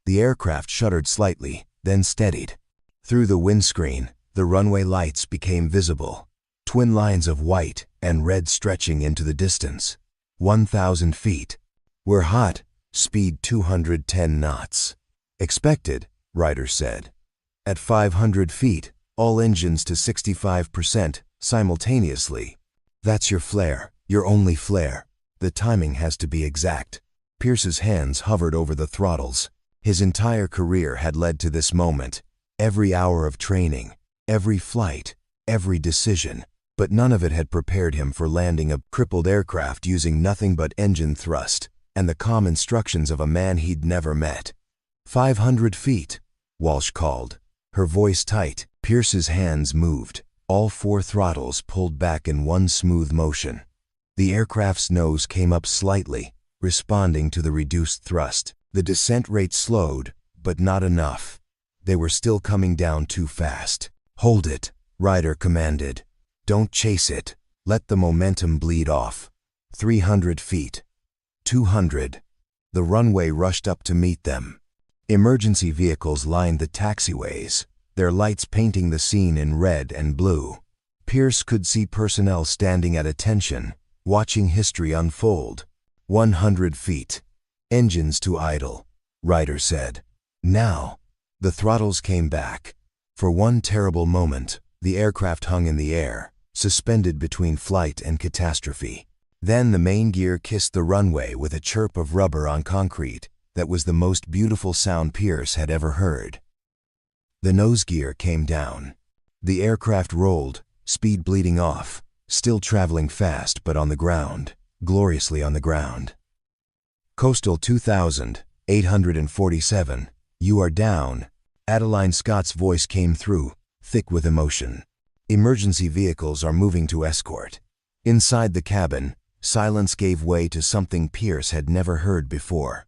The aircraft shuddered slightly, then steadied. Through the windscreen, the runway lights became visible, twin lines of white and red stretching into the distance. 1,000 feet. "We're hot. Speed 210 knots. Expected," Ryder said. "At 500 feet, all engines to 65% simultaneously. That's your flare, your only flare. The timing has to be exact." Pierce's hands hovered over the throttles. His entire career had led to this moment. Every hour of training, every flight, every decision. But none of it had prepared him for landing a crippled aircraft using nothing but engine thrust and the calm instructions of a man he'd never met. 500 feet, Walsh called, her voice tight. Pierce's hands moved, all 4 throttles pulled back in one smooth motion. The aircraft's nose came up slightly, responding to the reduced thrust. The descent rate slowed, but not enough. They were still coming down too fast. "Hold it," Ryder commanded. "Don't chase it. Let the momentum bleed off." 300 feet. 200. The runway rushed up to meet them. Emergency vehicles lined the taxiways, their lights painting the scene in red and blue. Pierce could see personnel standing at attention, watching history unfold. 100 feet. "Engines to idle," Ryder said. "Now." The throttles came back. For one terrible moment, the aircraft hung in the air, suspended between flight and catastrophe. Then the main gear kissed the runway with a chirp of rubber on concrete that was the most beautiful sound Pierce had ever heard. The nose gear came down. The aircraft rolled, speed bleeding off, still traveling fast but on the ground, gloriously on the ground. Coastal 2847, you are down. Adeline Scott's voice came through, thick with emotion. Emergency vehicles are moving to escort. Inside the cabin, silence gave way to something Pierce had never heard before.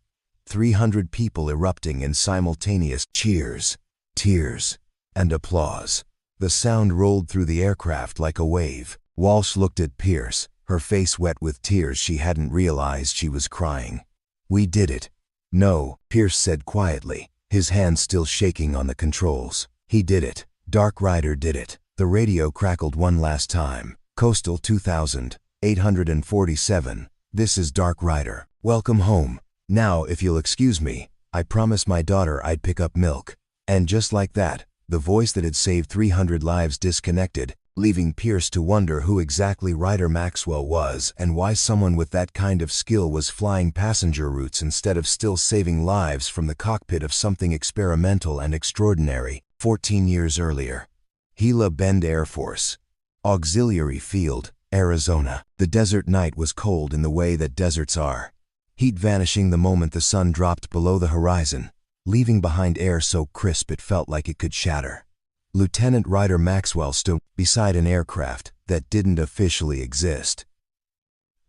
300 people erupting in simultaneous cheers, tears, and applause. The sound rolled through the aircraft like a wave. Walsh looked at Pierce, her face wet with tears she hadn't realized she was crying. We did it. No, Pierce said quietly, his hands still shaking on the controls. He did it. Dark Rider did it. The radio crackled one last time. Coastal 2847, this is Dark Rider. Welcome home. Now, if you'll excuse me, I promised my daughter I'd pick up milk. And just like that, the voice that had saved 300 lives disconnected, leaving Pierce to wonder who exactly Ryder Maxwell was and why someone with that kind of skill was flying passenger routes instead of still saving lives from the cockpit of something experimental and extraordinary. 14 years earlier. Gila Bend Air Force. Auxiliary Field, Arizona. The desert night was cold in the way that deserts are. Heat vanishing the moment the sun dropped below the horizon, leaving behind air so crisp it felt like it could shatter. Lieutenant Ryder Maxwell stood beside an aircraft that didn't officially exist,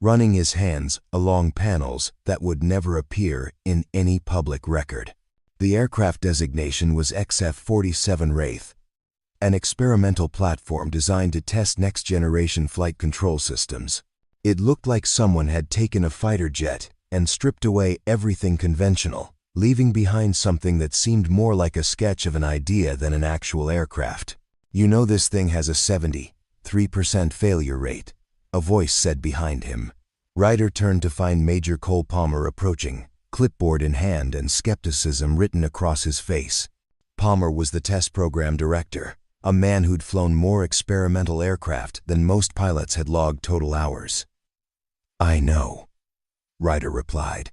running his hands along panels that would never appear in any public record. The aircraft designation was XF-47 Wraith, an experimental platform designed to test next-generation flight control systems. It looked like someone had taken a fighter jet and stripped away everything conventional, leaving behind something that seemed more like a sketch of an idea than an actual aircraft. You know this thing has a 73% failure rate, a voice said behind him. Ryder turned to find Major Cole Palmer approaching, clipboard in hand and skepticism written across his face. Palmer was the test program director, a man who'd flown more experimental aircraft than most pilots had logged total hours. I know, Ryder replied.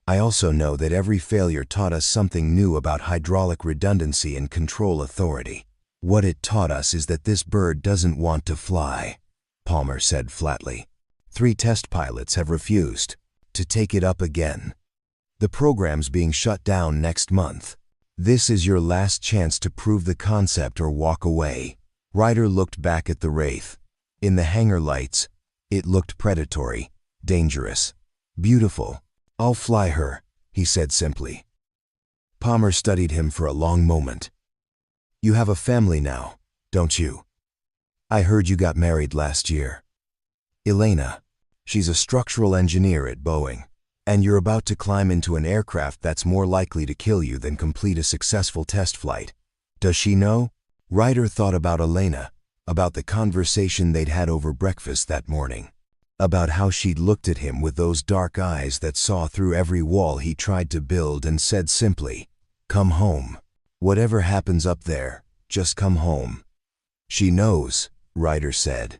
I also know that every failure taught us something new about hydraulic redundancy and control authority. What it taught us is that this bird doesn't want to fly, Palmer said flatly. 3 test pilots have refused to take it up again. The program's being shut down next month. This is your last chance to prove the concept or walk away. Ryder looked back at the Wraith. In the hangar lights, it looked predatory, dangerous, beautiful. I'll fly her, he said simply. Palmer studied him for a long moment. You have a family now, don't you? I heard you got married last year. Elena, she's a structural engineer at Boeing, and you're about to climb into an aircraft that's more likely to kill you than complete a successful test flight. Does she know? Ryder thought about Elena, about the conversation they'd had over breakfast that morning, about how she'd looked at him with those dark eyes that saw through every wall he tried to build and said simply, "Come home. Whatever happens up there, just come home." She knows, Ryder said.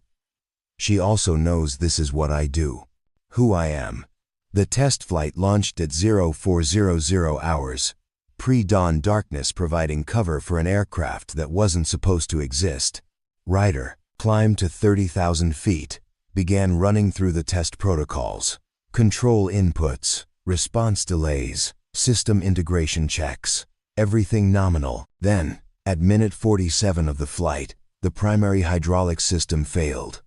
She also knows this is what I do, who I am. The test flight launched at 0400 hours, pre-dawn darkness providing cover for an aircraft that wasn't supposed to exist. Ryder climbed to 30,000 feet, began running through the test protocols, control inputs, response delays, system integration checks, everything nominal. Then, at minute 47 of the flight, the primary hydraulic system failed.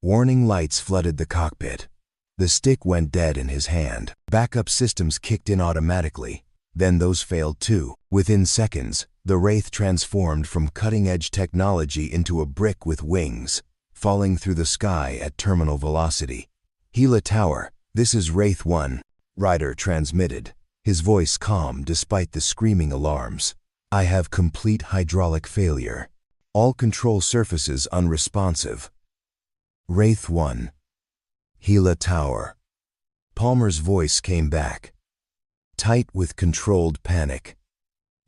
Warning lights flooded the cockpit. The stick went dead in his hand. Backup systems kicked in automatically. Then those failed too. Within seconds, the Wraith transformed from cutting-edge technology into a brick with wings, falling through the sky at terminal velocity. Gila Tower, this is Wraith 1, Ryder transmitted, his voice calm despite the screaming alarms. I have complete hydraulic failure. All control surfaces unresponsive. Wraith 1. Gila Tower. Palmer's voice came back, tight with controlled panic.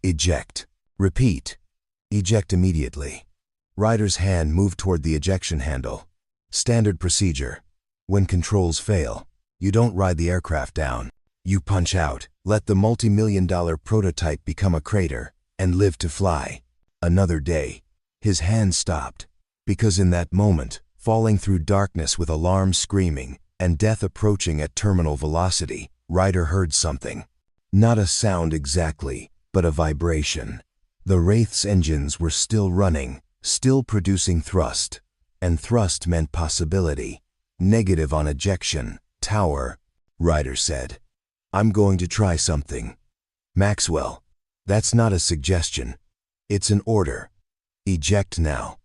Eject. Repeat. Eject immediately. Ryder's hand moved toward the ejection handle. Standard procedure. When controls fail, you don't ride the aircraft down. You punch out, let the multi-million-dollar prototype become a crater, and live to fly. Another day. His hand stopped, because in that moment, falling through darkness with alarms screaming and death approaching at terminal velocity, Ryder heard something. Not a sound exactly, but a vibration. The Wraith's engines were still running, still producing thrust, and thrust meant possibility. Negative on ejection. Tower, Ryder said. I'm going to try something. Maxwell, that's not a suggestion. It's an order. Eject now.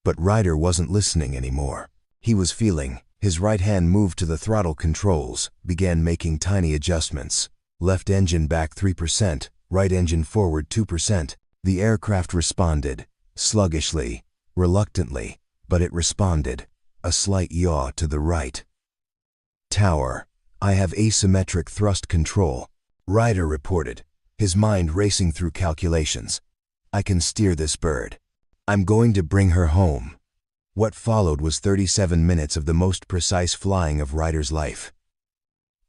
But Ryder wasn't listening anymore. He was feeling. His right hand moved to the throttle controls, began making tiny adjustments. Left engine back 3%, right engine forward 2%. The aircraft responded, sluggishly, reluctantly, but it responded. A slight yaw to the right. Tower, I have asymmetric thrust control, Ryder reported, his mind racing through calculations. I can steer this bird. I'm going to bring her home. What followed was 37 minutes of the most precise flying of Ryder's life.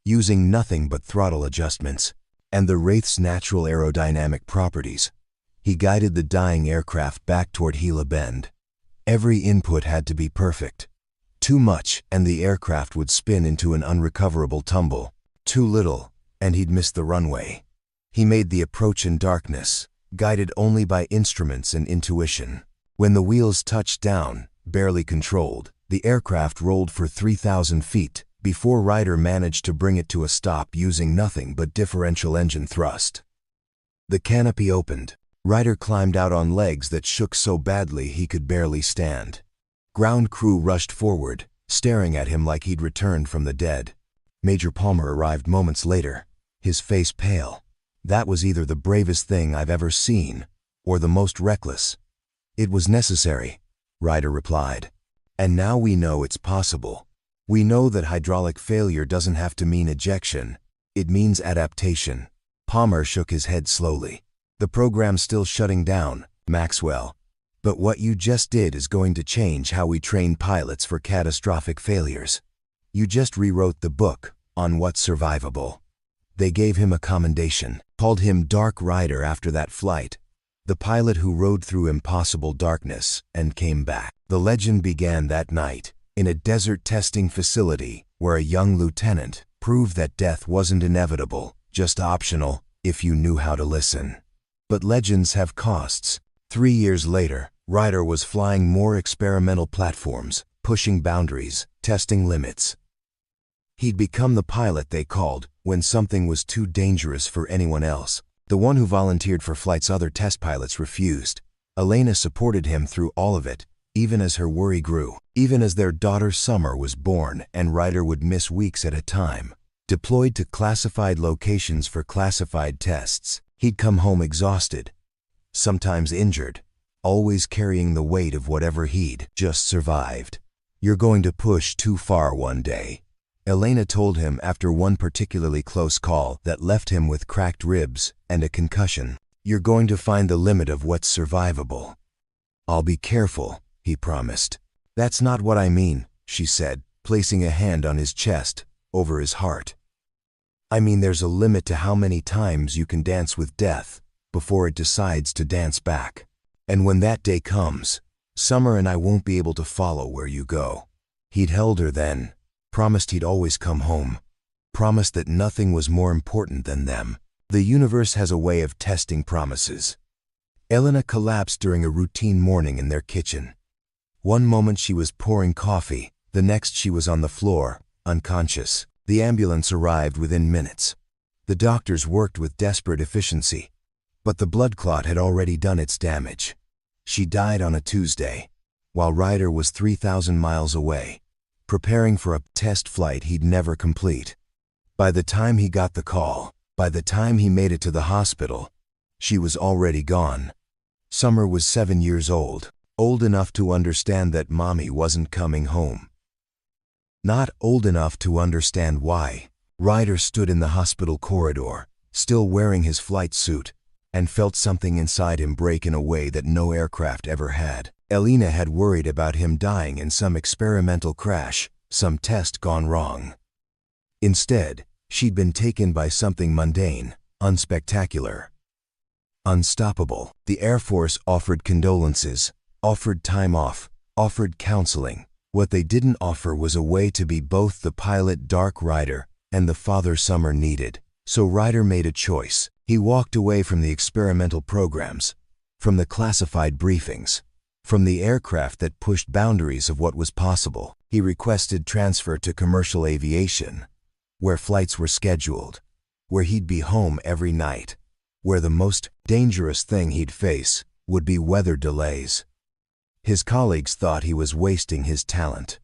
Using nothing but throttle adjustments and the Wraith's natural aerodynamic properties, he guided the dying aircraft back toward Gila Bend. Every input had to be perfect. Too much, and the aircraft would spin into an unrecoverable tumble. Too little, and he'd miss the runway. He made the approach in darkness, guided only by instruments and intuition. When the wheels touched down, barely controlled, the aircraft rolled for 3,000 feet before Ryder managed to bring it to a stop using nothing but differential engine thrust. The canopy opened. Ryder climbed out on legs that shook so badly he could barely stand. Ground crew rushed forward, staring at him like he'd returned from the dead. Major Palmer arrived moments later, his face pale. That was either the bravest thing I've ever seen, or the most reckless. It was necessary, Ryder replied. And now we know it's possible. We know that hydraulic failure doesn't have to mean ejection. It means adaptation. Palmer shook his head slowly. The program's still shutting down, Maxwell. But what you just did is going to change how we train pilots for catastrophic failures. You just rewrote the book on what's survivable. They gave him a commendation, called him Dark Ryder after that flight, the pilot who rode through impossible darkness and came back. The legend began that night, in a desert testing facility where a young lieutenant proved that death wasn't inevitable, just optional, if you knew how to listen. But legends have costs. 3 years later, Ryder was flying more experimental platforms, pushing boundaries, testing limits. He'd become the pilot they called when something was too dangerous for anyone else, the one who volunteered for flights other test pilots refused. Elena supported him through all of it, even as her worry grew, even as their daughter Summer was born and Ryder would miss weeks at a time. Deployed to classified locations for classified tests, he'd come home exhausted, sometimes injured, always carrying the weight of whatever he'd just survived. You're going to push too far one day, Elena told him after one particularly close call that left him with cracked ribs and a concussion. You're going to find the limit of what's survivable. I'll be careful, he promised. That's not what I mean, she said, placing a hand on his chest, over his heart. I mean there's a limit to how many times you can dance with death before it decides to dance back. And when that day comes, Summer and I won't be able to follow where you go. He'd held her then, promised he'd always come home, promised that nothing was more important than them. The universe has a way of testing promises. Elena collapsed during a routine morning in their kitchen. One moment she was pouring coffee, the next she was on the floor, unconscious. The ambulance arrived within minutes. The doctors worked with desperate efficiency, but the blood clot had already done its damage. She died on a Tuesday, while Ryder was 3,000 miles away, preparing for a test flight he'd never complete. By the time he got the call, by the time he made it to the hospital, she was already gone. Summer was 7 years old enough to understand that Mommy wasn't coming home. Not old enough to understand why. Ryder stood in the hospital corridor, still wearing his flight suit, and felt something inside him break in a way that no aircraft ever had. Elena had worried about him dying in some experimental crash, some test gone wrong. Instead, she'd been taken by something mundane, unspectacular, unstoppable. The Air Force offered condolences, offered time off, offered counseling. What they didn't offer was a way to be both the pilot Dark Rider and the father Summer needed. So Ryder made a choice. He walked away from the experimental programs, from the classified briefings, from the aircraft that pushed boundaries of what was possible. He requested transfer to commercial aviation, where flights were scheduled, where he'd be home every night, where the most dangerous thing he'd face would be weather delays. His colleagues thought he was wasting his talent.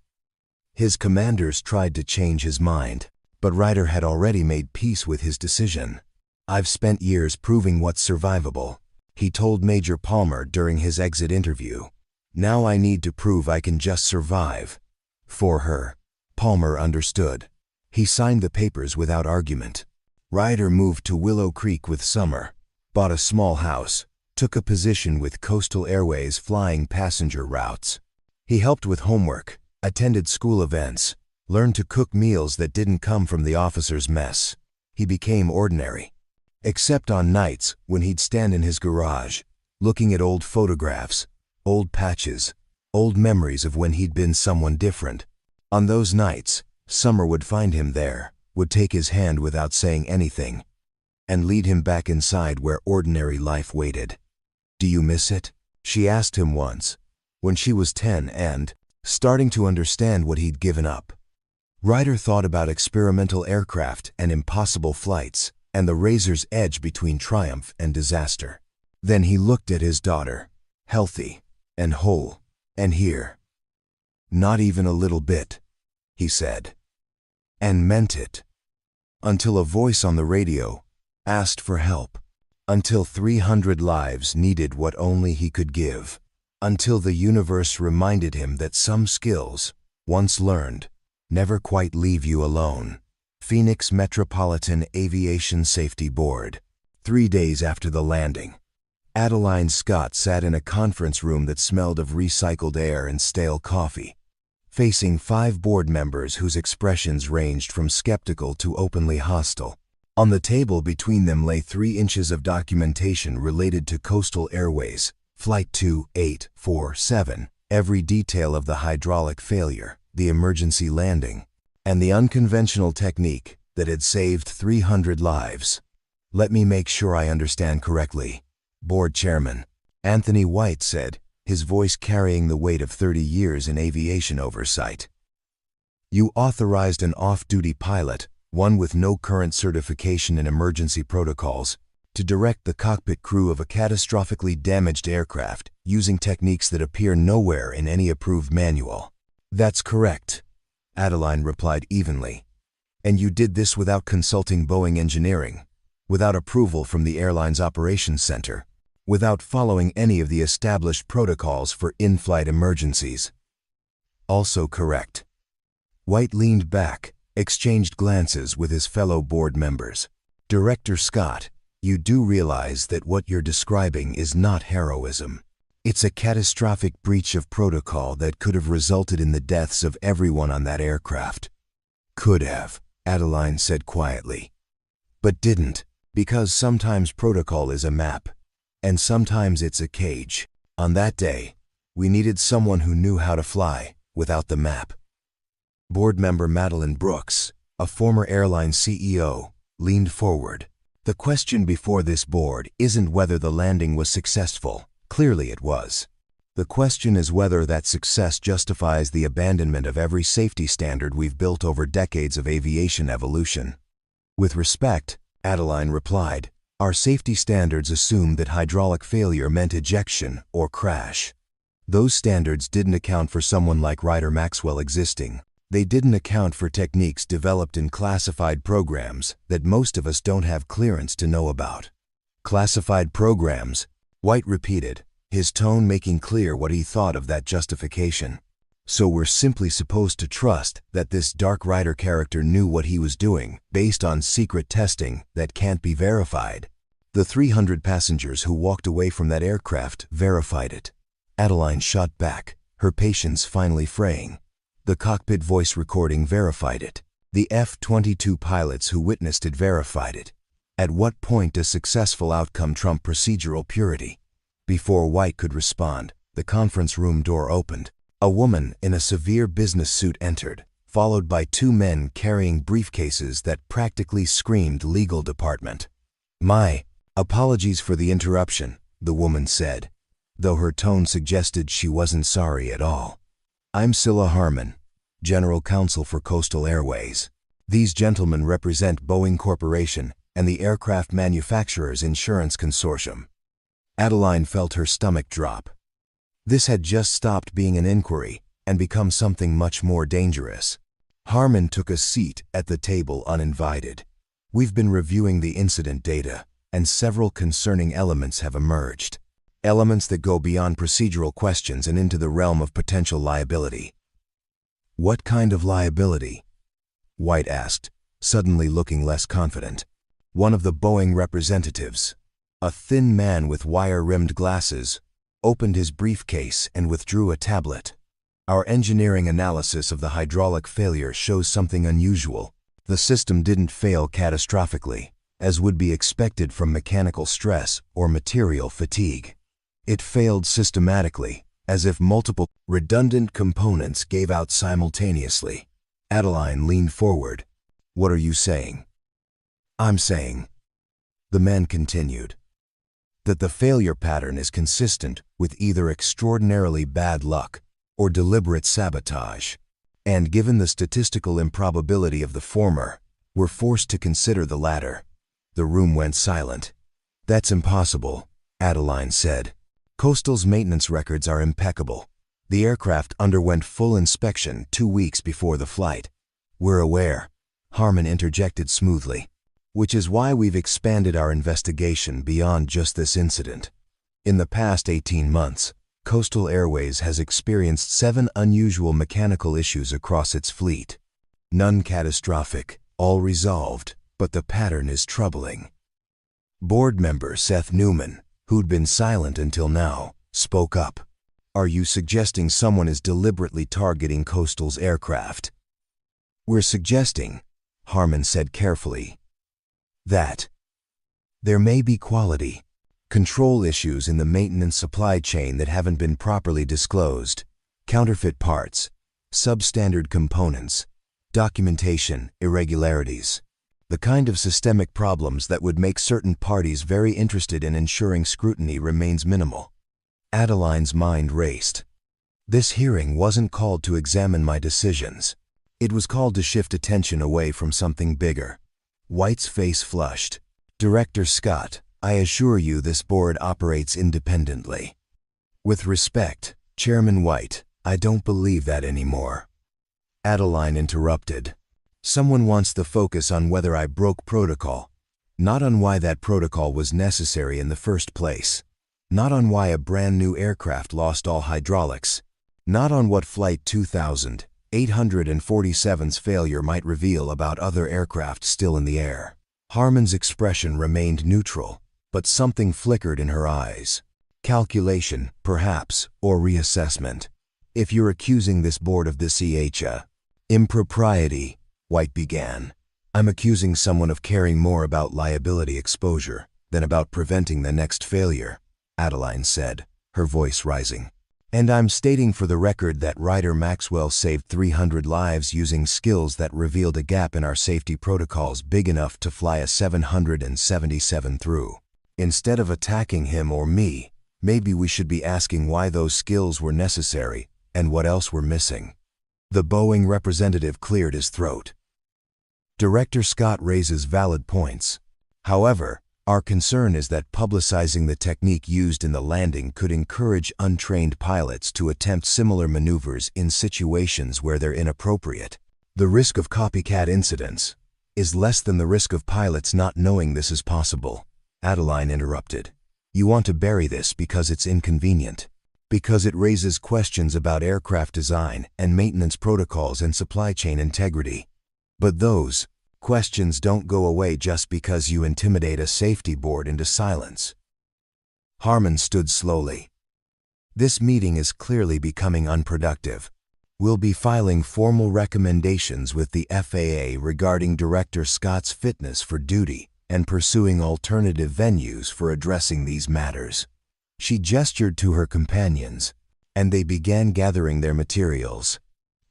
His commanders tried to change his mind, but Ryder had already made peace with his decision. "I've spent years proving what's survivable," he told Major Palmer during his exit interview. "Now I need to prove I can just survive." For her, Palmer understood. He signed the papers without argument. Ryder moved to Willow Creek with Summer, bought a small house, took a position with Coastal Airways flying passenger routes. He helped with homework, attended school events, learned to cook meals that didn't come from the officer's mess. He became ordinary. Except on nights when he'd stand in his garage, looking at old photographs, old patches, old memories of when he'd been someone different. On those nights, Summer would find him there, would take his hand without saying anything, and lead him back inside where ordinary life waited. "Do you miss it?" she asked him once, when she was 10 and starting to understand what he'd given up. Ryder thought about experimental aircraft and impossible flights, and the razor's edge between triumph and disaster. Then he looked at his daughter, healthy and whole, and here. "Not even a little bit," he said, and meant it. Until a voice on the radio asked for help. Until 300 lives needed what only he could give. Until the universe reminded him that some skills, once learned, never quite leave you alone. Phoenix Metropolitan Aviation Safety Board. 3 days after the landing, Adeline Scott sat in a conference room that smelled of recycled air and stale coffee, facing 5 board members whose expressions ranged from skeptical to openly hostile. On the table between them lay 3 inches of documentation related to Coastal Airways, Flight 2847, every detail of the hydraulic failure, the emergency landing, and the unconventional technique that had saved 300 lives. "Let me make sure I understand correctly," Board Chairman Anthony White said, his voice carrying the weight of 30 years in aviation oversight. "You authorized an off-duty pilot, one with no current certification in emergency protocols, to direct the cockpit crew of a catastrophically damaged aircraft using techniques that appear nowhere in any approved manual." "That's correct," Adeline replied evenly. "And you did this without consulting Boeing engineering, without approval from the airline's operations center, without following any of the established protocols for in-flight emergencies." "Also correct." White leaned back, exchanged glances with his fellow board members. "Director Scott, you do realize that what you're describing is not heroism. It's a catastrophic breach of protocol that could have resulted in the deaths of everyone on that aircraft." "Could have," Adeline said quietly. "But didn't, because sometimes protocol is a map, and sometimes it's a cage. On that day, we needed someone who knew how to fly without the map." Board member Madeline Brooks, a former airline CEO, leaned forward. "The question before this board isn't whether the landing was successful. Clearly it was. The question is whether that success justifies the abandonment of every safety standard we've built over decades of aviation evolution." "With respect," Adeline replied, "our safety standards assumed that hydraulic failure meant ejection or crash. Those standards didn't account for someone like Ryder Maxwell existing. They didn't account for techniques developed in classified programs that most of us don't have clearance to know about." "Classified programs," White repeated, his tone making clear what he thought of that justification. "So we're simply supposed to trust that this Dark Rider character knew what he was doing based on secret testing that can't be verified." The 300 passengers who walked away from that aircraft verified it. Adeline shot back, her patience finally fraying. The cockpit voice recording verified it. The F-22 pilots who witnessed it verified it. At what point does successful outcome trump procedural purity? Before White could respond, the conference room door opened. A woman in a severe business suit entered, followed by two men carrying briefcases that practically screamed legal department. "My apologies for the interruption," the woman said, though her tone suggested she wasn't sorry at all. "I'm Scylla Harmon, General Counsel for Coastal Airways. These gentlemen represent Boeing Corporation and the Aircraft Manufacturers Insurance Consortium." Adeline felt her stomach drop. This had just stopped being an inquiry and become something much more dangerous. Harmon took a seat at the table uninvited. "We've been reviewing the incident data, and several concerning elements have emerged. Elements that go beyond procedural questions and into the realm of potential liability." "What kind of liability?" White asked, suddenly looking less confident. One of the Boeing representatives, a thin man with wire-rimmed glasses, opened his briefcase and withdrew a tablet. "Our engineering analysis of the hydraulic failure shows something unusual. The system didn't fail catastrophically, as would be expected from mechanical stress or material fatigue. It failed systematically, as if multiple redundant components gave out simultaneously." Adeline leaned forward. "What are you saying?" "I'm saying," the man continued, "that the failure pattern is consistent with either extraordinarily bad luck or deliberate sabotage. And given the statistical improbability of the former, we're forced to consider the latter." The room went silent. "That's impossible," Adeline said. "Coastal's maintenance records are impeccable. The aircraft underwent full inspection 2 weeks before the flight." "We're aware," Harmon interjected smoothly, "which is why we've expanded our investigation beyond just this incident. In the past 18 months, Coastal Airways has experienced 7 unusual mechanical issues across its fleet. None catastrophic, all resolved, but the pattern is troubling." Board member Seth Newman, who'd been silent until now, spoke up. "Are you suggesting someone is deliberately targeting Coastal's aircraft?" "We're suggesting," Harmon said carefully, "that there may be quality control issues in the maintenance supply chain that haven't been properly disclosed, counterfeit parts, substandard components, documentation irregularities, the kind of systemic problems that would make certain parties very interested in ensuring scrutiny remains minimal." Adeline's mind raced. This hearing wasn't called to examine my decisions. It was called to shift attention away from something bigger. White's face flushed. "Director Scott, I assure you this board operates independently." "With respect, Chairman White, I don't believe that anymore." Adeline interrupted. "Someone wants the focus on whether I broke protocol, not on why that protocol was necessary in the first place, not on why a brand new aircraft lost all hydraulics, not on what Flight 2847's failure might reveal about other aircraft still in the air." Harmon's expression remained neutral, but something flickered in her eyes. "Calculation, perhaps, or reassessment. If you're accusing this board of this impropriety," White began, "I'm accusing someone of caring more about liability exposure than about preventing the next failure," Adeline said, her voice rising. "And I'm stating for the record that Ryder Maxwell saved 300 lives using skills that revealed a gap in our safety protocols big enough to fly a 777 through. Instead of attacking him or me, maybe we should be asking why those skills were necessary and what else we're missing." The Boeing representative cleared his throat. "Director Scott raises valid points. However, our concern is that publicizing the technique used in the landing could encourage untrained pilots to attempt similar maneuvers in situations where they're inappropriate. The risk of copycat incidents is less than the risk of pilots not knowing this is possible." Adeline interrupted. "You want to bury this because it's inconvenient, because it raises questions about aircraft design and maintenance protocols and supply chain integrity. But those Questions don't go away just because you intimidate a safety board into silence. Harmon stood slowly. This meeting is clearly becoming unproductive. We'll be filing formal recommendations with the FAA regarding Director Scott's fitness for duty and pursuing alternative venues for addressing these matters. She gestured to her companions, and they began gathering their materials.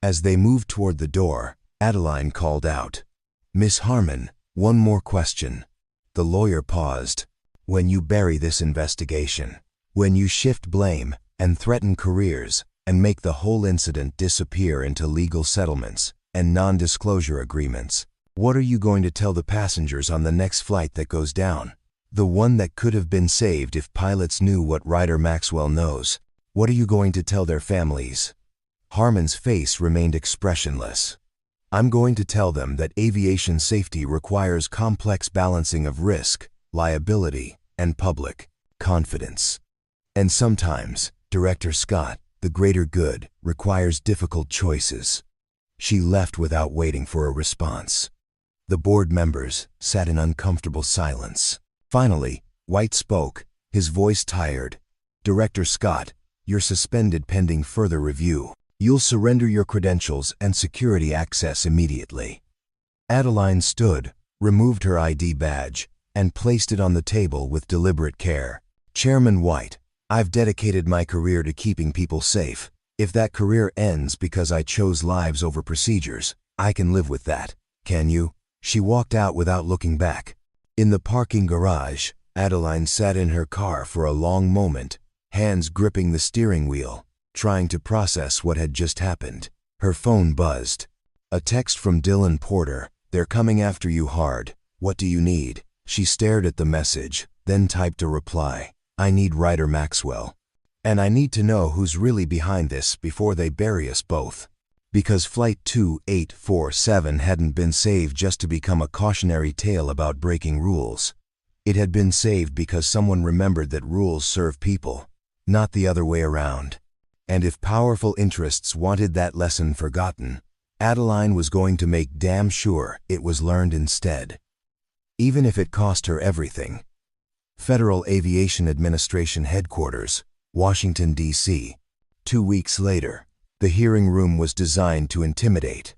As they moved toward the door, Adeline called out, "Miss Harmon, one more question." The lawyer paused. "When you bury this investigation, when you shift blame and threaten careers and make the whole incident disappear into legal settlements and non-disclosure agreements, what are you going to tell the passengers on the next flight that goes down? The one that could have been saved if pilots knew what Ryder Maxwell knows. What are you going to tell their families?" Harmon's face remained expressionless. "I'm going to tell them that aviation safety requires complex balancing of risk, liability, and public confidence. And sometimes, Director Scott, the greater good requires difficult choices." She left without waiting for a response. The board members sat in uncomfortable silence. Finally, White spoke, his voice tired. "Director Scott, you're suspended pending further review. You'll surrender your credentials and security access immediately." Adeline stood, removed her ID badge, and placed it on the table with deliberate care. "Chairman White, I've dedicated my career to keeping people safe. If that career ends because I chose lives over procedures, I can live with that. Can you?" She walked out without looking back. In the parking garage, Adeline sat in her car for a long moment, hands gripping the steering wheel, trying to process what had just happened. Her phone buzzed. A text from Dylan Porter, "They're coming after you hard. What do you need?" She stared at the message, then typed a reply. "I need Ryder Maxwell. And I need to know who's really behind this before they bury us both." Because Flight 2847 hadn't been saved just to become a cautionary tale about breaking rules. It had been saved because someone remembered that rules serve people, not the other way around. And if powerful interests wanted that lesson forgotten, Adeline was going to make damn sure it was learned instead. Even if it cost her everything. Federal Aviation Administration Headquarters, Washington, D.C. 2 weeks later, the hearing room was designed to intimidate.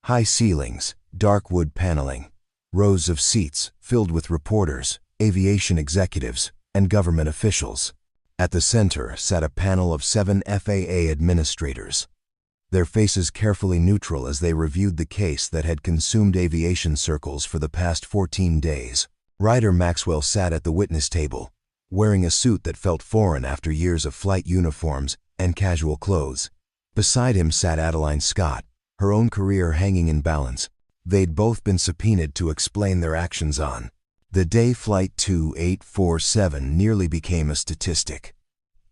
High ceilings, dark wood paneling, rows of seats filled with reporters, aviation executives, and government officials. At the center sat a panel of 7 FAA administrators, their faces carefully neutral as they reviewed the case that had consumed aviation circles for the past 14 days. Ryder Maxwell sat at the witness table, wearing a suit that felt foreign after years of flight uniforms and casual clothes. Beside him sat Adeline Scott, her own career hanging in balance. They'd both been subpoenaed to explain their actions on the day Flight 2847 nearly became a statistic.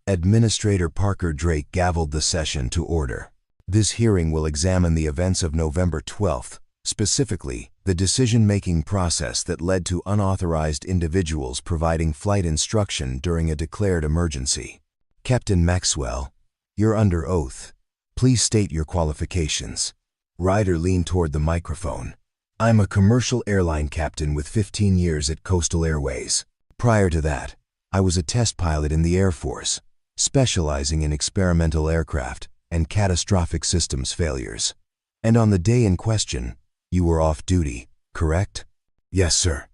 Administrator Parker Drake gavelled the session to order. "This hearing will examine the events of November 12th, specifically the decision-making process that led to unauthorized individuals providing flight instruction during a declared emergency. Captain Maxwell, you're under oath. Please state your qualifications." Ryder leaned toward the microphone. "I'm a commercial airline captain with 15 years at Coastal Airways. Prior to that, I was a test pilot in the Air Force, specializing in experimental aircraft and catastrophic systems failures. And on the day in question, you were off duty, correct?" "Yes, sir."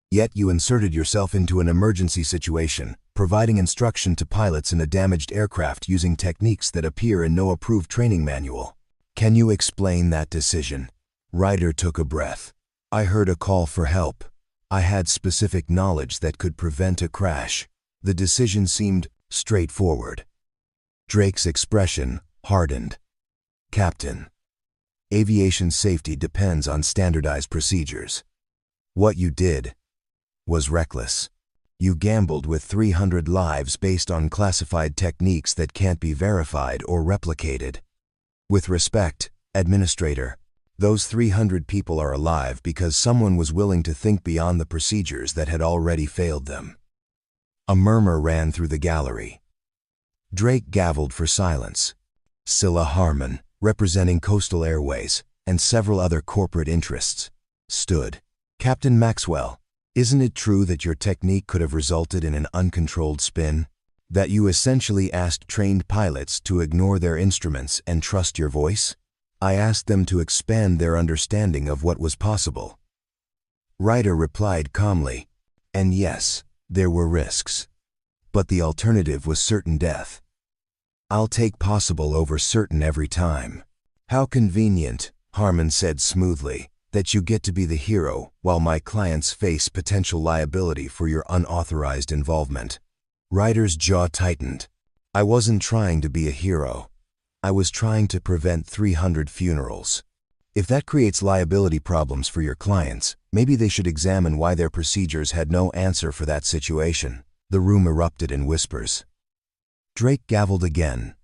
"Yet you inserted yourself into an emergency situation, providing instruction to pilots in a damaged aircraft using techniques that appear in no approved training manual. Can you explain that decision?" Ryder took a breath. "I heard a call for help. I had specific knowledge that could prevent a crash. The decision seemed straightforward." Drake's expression hardened. "Captain, aviation safety depends on standardized procedures. What you did was reckless. You gambled with 300 lives based on classified techniques that can't be verified or replicated. With respect, Administrator, those 300 people are alive because someone was willing to think beyond the procedures that had already failed them." A murmur ran through the gallery. Drake gavelled for silence. Scylla Harmon, representing Coastal Airways, and several other corporate interests, stood. Captain Maxwell, isn't it true that your technique could have resulted in an uncontrolled spin? That you essentially asked trained pilots to ignore their instruments and trust your voice? I asked them to expand their understanding of what was possible. Ryder replied calmly, and yes, there were risks. But the alternative was certain death. I'll take possible over certain every time. How convenient, Harmon said smoothly, that you get to be the hero while my clients face potential liability for your unauthorized involvement. Ryder's jaw tightened. I wasn't trying to be a hero. I was trying to prevent 300 funerals. If that creates liability problems for your clients, maybe they should examine why their procedures had no answer for that situation. The room erupted in whispers. Drake gavelled again.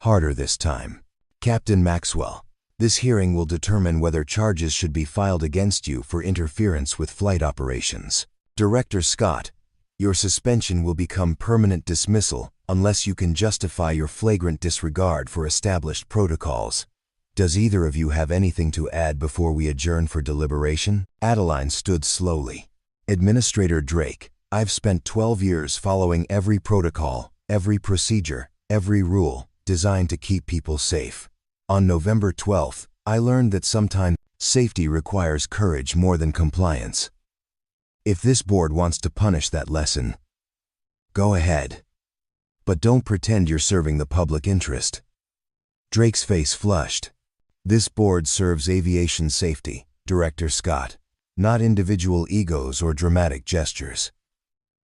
Harder this time. Captain Maxwell, this hearing will determine whether charges should be filed against you for interference with flight operations. Director Scott, your suspension will become permanent dismissal unless you can justify your flagrant disregard for established protocols. Does either of you have anything to add before we adjourn for deliberation? Adeline stood slowly. Administrator Drake, I've spent 12 years following every protocol, every procedure, every rule designed to keep people safe. On November 12th, I learned that sometimes safety requires courage more than compliance. If this board wants to punish that lesson, go ahead. But don't pretend you're serving the public interest. Drake's face flushed. This board serves aviation safety, Director Scott, not individual egos or dramatic gestures.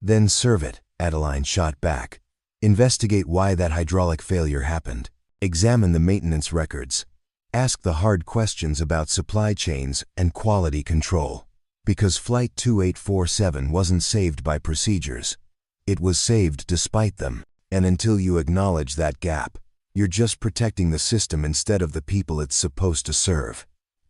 Then serve it, Adeline shot back. Investigate why that hydraulic failure happened. Examine the maintenance records. Ask the hard questions about supply chains and quality control. Because Flight 2847 wasn't saved by procedures. It was saved despite them. And until you acknowledge that gap, you're just protecting the system instead of the people it's supposed to serve.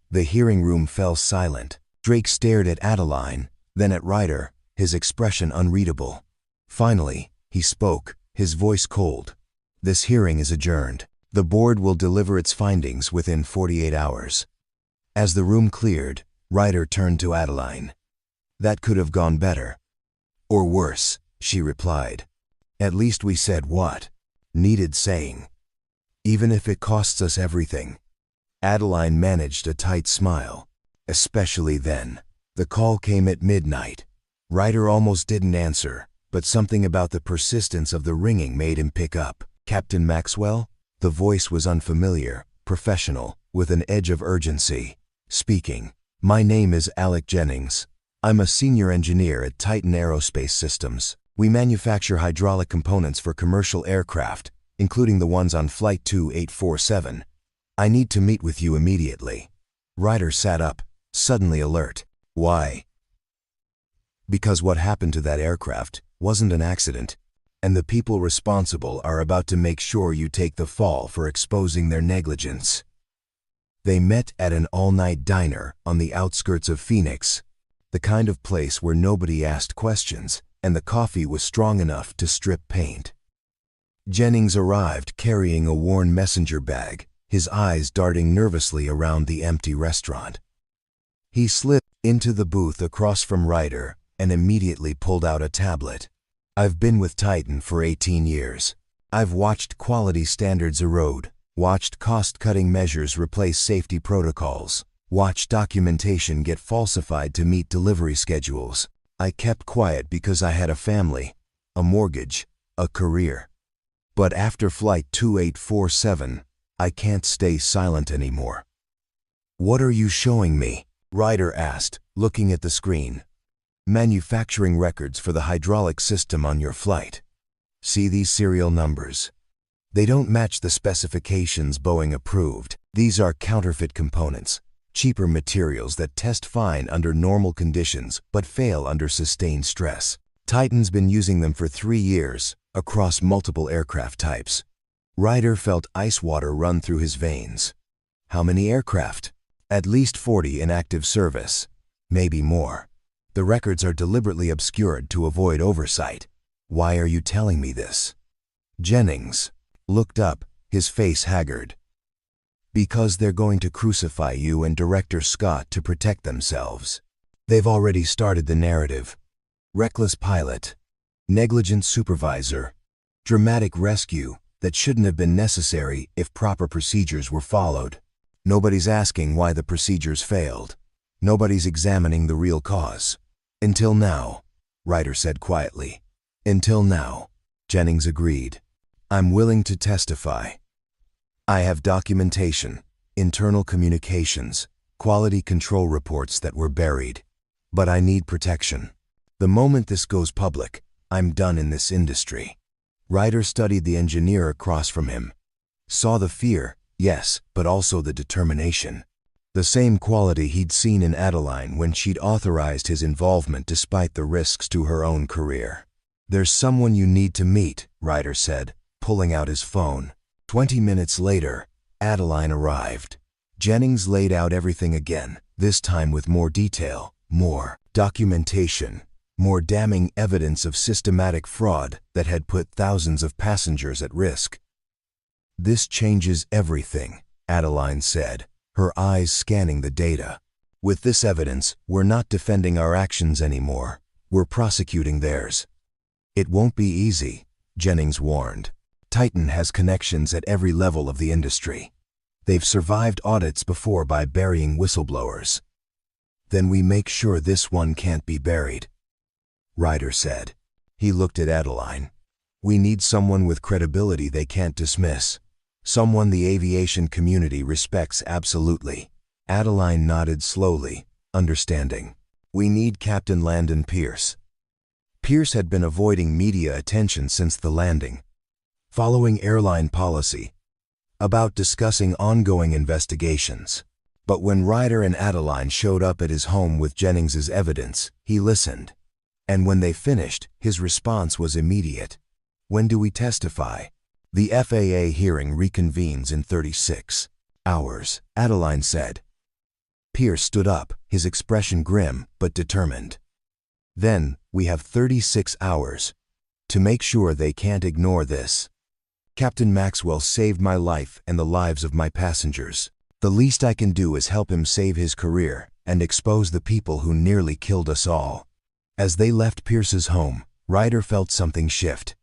The hearing room fell silent. Drake stared at Adeline, then at Ryder, his expression unreadable. Finally, he spoke, his voice cold. This hearing is adjourned. The board will deliver its findings within 48 hours. As the room cleared, Ryder turned to Adeline. That could have gone better. Or worse, she replied. At least we said what needed saying. Even if it costs us everything. Adeline managed a tight smile. Especially then. The call came at midnight. Ryder almost didn't answer, but something about the persistence of the ringing made him pick up. Captain Maxwell? The voice was unfamiliar, professional, with an edge of urgency. Speaking. My name is Alec Jennings. I'm a senior engineer at Titan Aerospace Systems. We manufacture hydraulic components for commercial aircraft, including the ones on Flight 2847. I need to meet with you immediately. Ryder sat up, suddenly alert. Why? Because what happened to that aircraft wasn't an accident, and the people responsible are about to make sure you take the fall for exposing their negligence. They met at an all-night diner on the outskirts of Phoenix, the kind of place where nobody asked questions, and the coffee was strong enough to strip paint. Jennings arrived carrying a worn messenger bag, his eyes darting nervously around the empty restaurant. He slipped into the booth across from Ryder and immediately pulled out a tablet. I've been with Titan for 18 years. I've watched quality standards erode, watched cost-cutting measures replace safety protocols, watched documentation get falsified to meet delivery schedules. I kept quiet because I had a family, a mortgage, a career. But after Flight 2847, I can't stay silent anymore. What are you showing me? Ryder asked, looking at the screen. Manufacturing records for the hydraulic system on your flight. See these serial numbers? They don't match the specifications Boeing approved. These are counterfeit components, cheaper materials that test fine under normal conditions but fail under sustained stress. Titan's been using them for 3 years, across multiple aircraft types. Ryder felt ice water run through his veins. How many aircraft? At least 40 in active service, maybe more. The records are deliberately obscured to avoid oversight. Why are you telling me this? Jennings looked up, his face haggard. Because they're going to crucify you and Director Scott to protect themselves. They've already started the narrative. Reckless pilot, negligent supervisor, dramatic rescue that shouldn't have been necessary if proper procedures were followed. Nobody's asking why the procedures failed. Nobody's examining the real cause. Until now, Ryder said quietly. Until now, Jennings agreed. I'm willing to testify. I have documentation, internal communications, quality control reports that were buried. But I need protection. The moment this goes public, I'm done in this industry. Ryder studied the engineer across from him. Saw the fear, yes, but also the determination. The same quality he'd seen in Adeline when she'd authorized his involvement despite the risks to her own career. There's someone you need to meet, Ryder said, pulling out his phone. 20 minutes later, Adeline arrived. Jennings laid out everything again, this time with more detail, more documentation, more damning evidence of systematic fraud that had put thousands of passengers at risk. This changes everything, Adeline said, her eyes scanning the data. With this evidence, we're not defending our actions anymore. We're prosecuting theirs. It won't be easy, Jennings warned. Titan has connections at every level of the industry. They've survived audits before by burying whistleblowers. Then we make sure this one can't be buried, Ryder said. He looked at Adeline. We need someone with credibility they can't dismiss. Someone the aviation community respects absolutely. Adeline nodded slowly, understanding. We need Captain Landon Pierce. Pierce had been avoiding media attention since the landing, following airline policy, about discussing ongoing investigations. But when Ryder and Adeline showed up at his home with Jennings's evidence, he listened. And when they finished, his response was immediate. When do we testify? The FAA hearing reconvenes in 36 hours, Adeline said. Pierce stood up, his expression grim but determined. Then, we have 36 hours to make sure they can't ignore this. Captain Maxwell saved my life and the lives of my passengers. The least I can do is help him save his career and expose the people who nearly killed us all. As they left Pierce's home, Ryder felt something shift.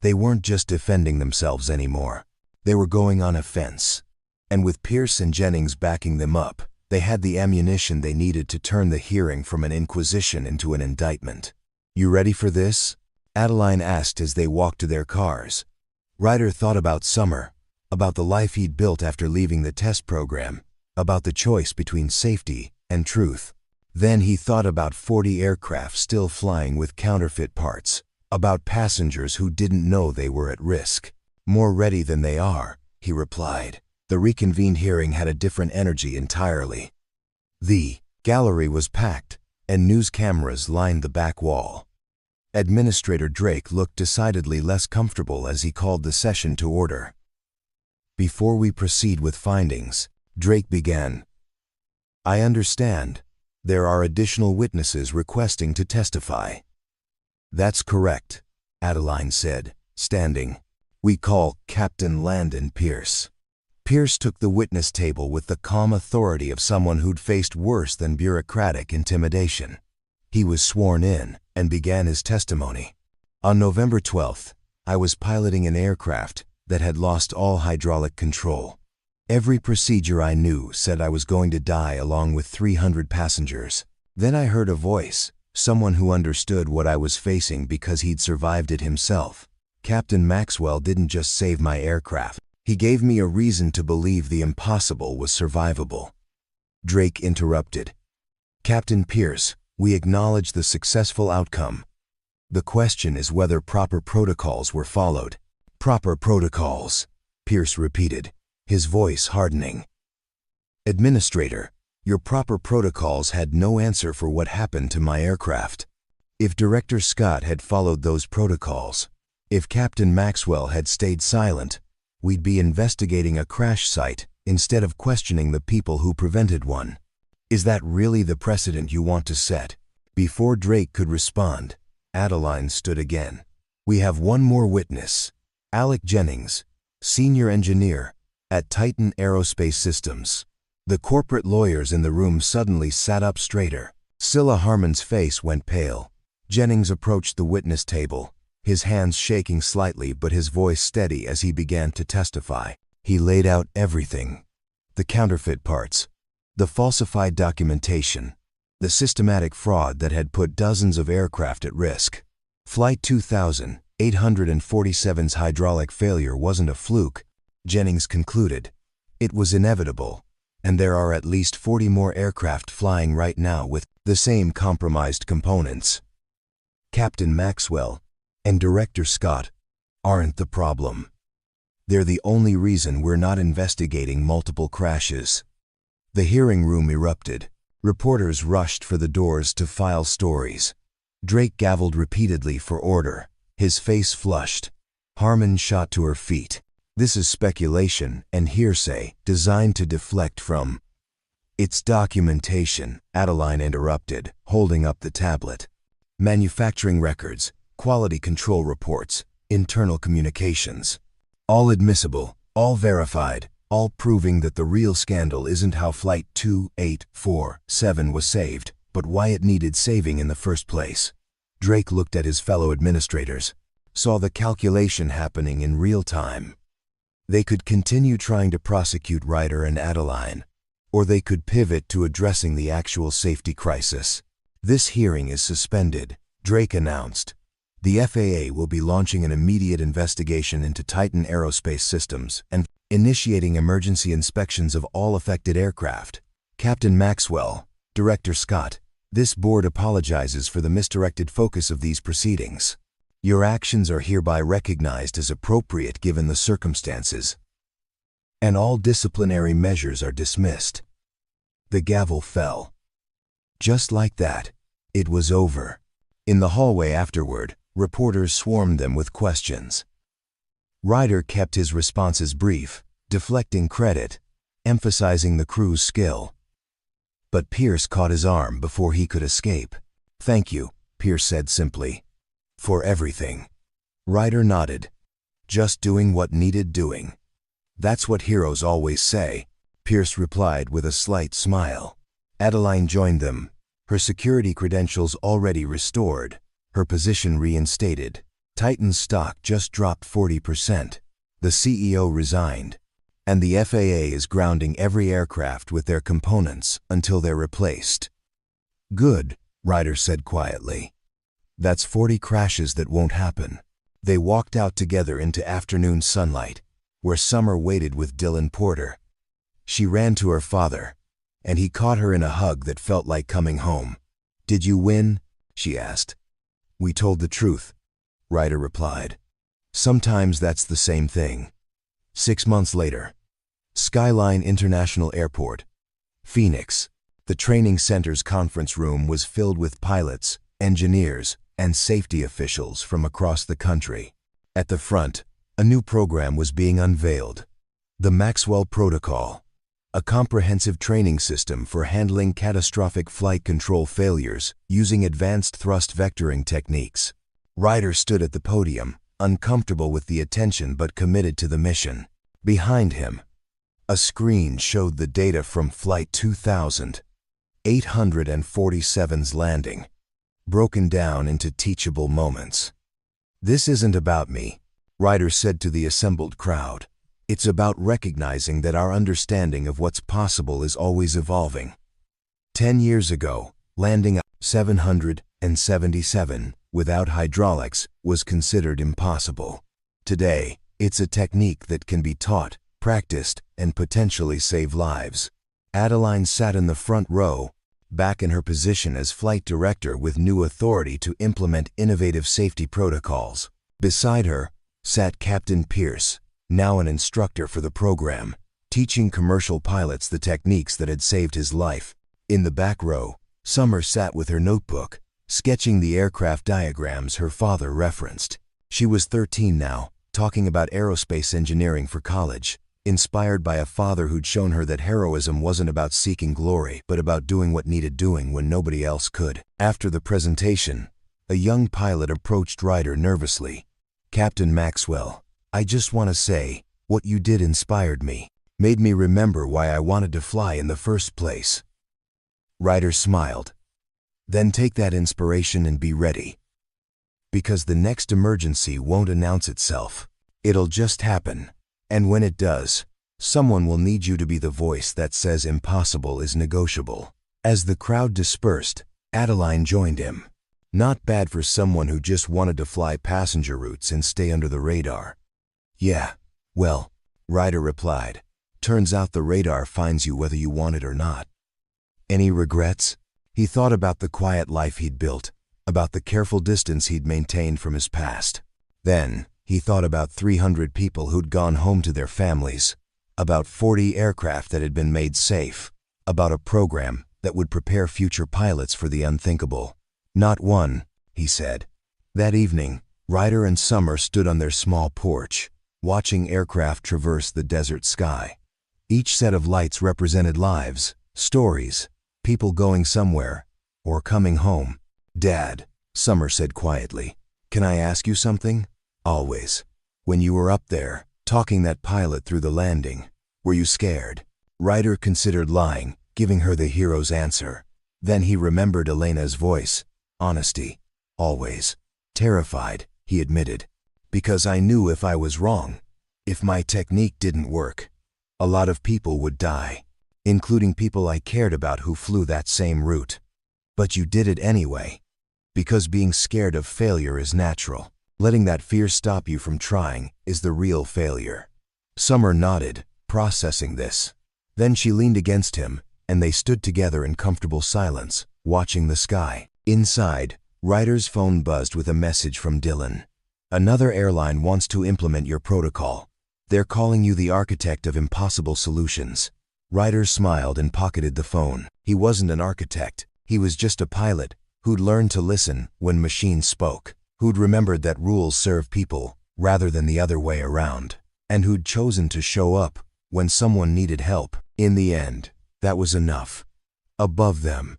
They weren't just defending themselves anymore. They were going on offense. And with Pierce and Jennings backing them up, they had the ammunition they needed to turn the hearing from an inquisition into an indictment. You ready for this? Adeline asked as they walked to their cars. Ryder thought about summer, about the life he'd built after leaving the test program, about the choice between safety and truth. Then he thought about 40 aircraft still flying with counterfeit parts, about passengers who didn't know they were at risk. More ready than they are, he replied. The reconvened hearing had a different energy entirely. The gallery was packed, and news cameras lined the back wall. Administrator Drake looked decidedly less comfortable as he called the session to order. Before we proceed with findings, Drake began. I understand. There are additional witnesses requesting to testify. That's correct, Adeline said, standing. We call Captain Landon Pierce. Pierce took the witness table with the calm authority of someone who'd faced worse than bureaucratic intimidation. He was sworn in and began his testimony. On November 12th, I was piloting an aircraft that had lost all hydraulic control. Every procedure I knew said I was going to die along with 300 passengers. Then I heard a voice, someone who understood what I was facing because he'd survived it himself. Captain Maxwell didn't just save my aircraft. He gave me a reason to believe the impossible was survivable. Drake interrupted. Captain Pierce, we acknowledge the successful outcome. The question is whether proper protocols were followed. Proper protocols, Pierce repeated, his voice hardening. Administrator, your proper protocols had no answer for what happened to my aircraft. If Director Scott had followed those protocols, if Captain Maxwell had stayed silent, we'd be investigating a crash site instead of questioning the people who prevented one. Is that really the precedent you want to set? Before Drake could respond, Adeline stood again. We have one more witness, Alec Jennings, senior engineer, At Titan Aerospace Systems. The corporate lawyers in the room suddenly sat up straighter. Scylla Harmon's face went pale. Jennings approached the witness table, his hands shaking slightly but his voice steady as he began to testify. He laid out everything. The counterfeit parts, the falsified documentation, the systematic fraud that had put dozens of aircraft at risk. Flight 2847's hydraulic failure wasn't a fluke, Jennings concluded. It was inevitable, and there are at least 40 more aircraft flying right now with the same compromised components. Captain Maxwell and Director Scott aren't the problem. They're the only reason we're not investigating multiple crashes. The hearing room erupted. Reporters rushed for the doors to file stories. Drake gavelled repeatedly for order, his face flushed. Harmon shot to her feet. This is speculation and hearsay designed to deflect from. It's documentation, Adeline interrupted, holding up the tablet. Manufacturing records, quality control reports, internal communications. All admissible, all verified, all proving that the real scandal isn't how Flight 2847 was saved, but why it needed saving in the first place. Drake looked at his fellow administrators, saw the calculation happening in real time. They could continue trying to prosecute Ryder and Adeline, or they could pivot to addressing the actual safety crisis. This hearing is suspended, Drake announced. The FAA will be launching an immediate investigation into Titan Aerospace Systems and initiating emergency inspections of all affected aircraft. Captain Maxwell, Director Scott, this board apologizes for the misdirected focus of these proceedings. Your actions are hereby recognized as appropriate given the circumstances, and all disciplinary measures are dismissed. The gavel fell. Just like that, it was over. In the hallway afterward, reporters swarmed them with questions. Ryder kept his responses brief, deflecting credit, emphasizing the crew's skill. But Pierce caught his arm before he could escape. "Thank you," Pierce said simply. "For everything." Ryder nodded. "Just doing what needed doing. That's what heroes always say," Pierce replied with a slight smile. Adeline joined them, her security credentials already restored, her position reinstated. Titan's stock just dropped 40%. The CEO resigned, and the FAA is grounding every aircraft with their components until they're replaced. "Good," Ryder said quietly. "That's 40 crashes that won't happen." They walked out together into afternoon sunlight, where Summer waited with Dylan Porter. She ran to her father, and he caught her in a hug that felt like coming home. "Did you win?" she asked. "We told the truth," Ryder replied. "Sometimes that's the same thing." 6 months later. Skyline International Airport, Phoenix. The training center's conference room was filled with pilots, engineers, and safety officials from across the country. At the front, a new program was being unveiled. The Maxwell Protocol, a comprehensive training system for handling catastrophic flight control failures using advanced thrust vectoring techniques. Ryder stood at the podium, uncomfortable with the attention but committed to the mission. Behind him, a screen showed the data from Flight 2847's landing, broken down into teachable moments. "This isn't about me," Ryder said to the assembled crowd. "It's about recognizing that our understanding of what's possible is always evolving. 10 years ago, landing a 777 without hydraulics was considered impossible. Today, it's a technique that can be taught, practiced, and potentially save lives." Adeline sat in the front row, back in her position as flight director with new authority to implement innovative safety protocols. Beside her sat Captain Pierce, now an instructor for the program, teaching commercial pilots the techniques that had saved his life. In the back row, Summer sat with her notebook, sketching the aircraft diagrams her father referenced. She was 13 now, talking about aerospace engineering for college, inspired by a father who'd shown her that heroism wasn't about seeking glory, but about doing what needed doing when nobody else could. After the presentation, a young pilot approached Ryder nervously. "Captain Maxwell, I just want to say, what you did inspired me." Made me remember why I wanted to fly in the first place." Ryder smiled. "Then take that inspiration and be ready. Because the next emergency won't announce itself. It'll just happen. And when it does, someone will need you to be the voice that says impossible is negotiable." As the crowd dispersed, Adeline joined him. Not bad for someone who just wanted to fly passenger routes and stay under the radar. "Yeah, well," Ryder replied, "turns out the radar finds you whether you want it or not." Any regrets? He thought about the quiet life he'd built, about the careful distance he'd maintained from his past. Then, he thought about 300 people who'd gone home to their families, about 40 aircraft that had been made safe, about a program that would prepare future pilots for the unthinkable. "Not one," he said. That evening, Ryder and Summer stood on their small porch, watching aircraft traverse the desert sky. Each set of lights represented lives, stories, people going somewhere, or coming home. "Dad," Summer said quietly, "can I ask you something? Always. When you were up there, talking that pilot through the landing, were you scared?" Ryder considered lying, giving her the hero's answer. Then he remembered Elena's voice. "Honesty. Always. Terrified," he admitted. "Because I knew if I was wrong, if my technique didn't work, a lot of people would die, including people I cared about who flew that same route. But you did it anyway. Because being scared of failure is natural. Letting that fear stop you from trying is the real failure." Summer nodded, processing this. Then she leaned against him, and they stood together in comfortable silence, watching the sky. Inside, Ryder's phone buzzed with a message from Dylan. "Another airline wants to implement your protocol. They're calling you the architect of impossible solutions." Ryder smiled and pocketed the phone. He wasn't an architect. He was just a pilot who'd learned to listen when machines spoke, who'd remembered that rules serve people rather than the other way around, and who'd chosen to show up when someone needed help. In the end, that was enough. Above them,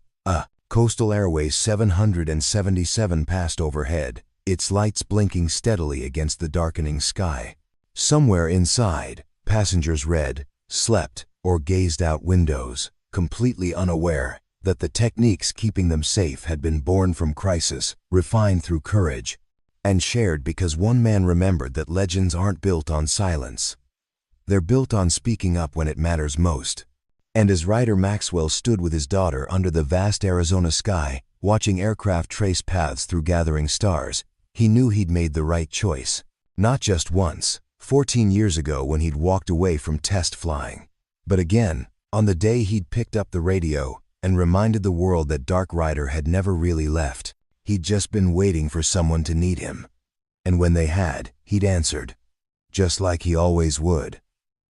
Coastal Airways 777 passed overhead, its lights blinking steadily against the darkening sky. Somewhere inside, passengers read, slept, or gazed out windows, completely unaware that the techniques keeping them safe had been born from crisis, refined through courage, and shared because one man remembered that legends aren't built on silence. They're built on speaking up when it matters most. And as Ryder Maxwell stood with his daughter under the vast Arizona sky, watching aircraft trace paths through gathering stars, he knew he'd made the right choice. Not just once, 14 years ago when he'd walked away from test flying, but again, on the day he'd picked up the radio and reminded the world that Dark Ryder had never really left. He'd just been waiting for someone to need him. And when they had, he'd answered. Just like he always would.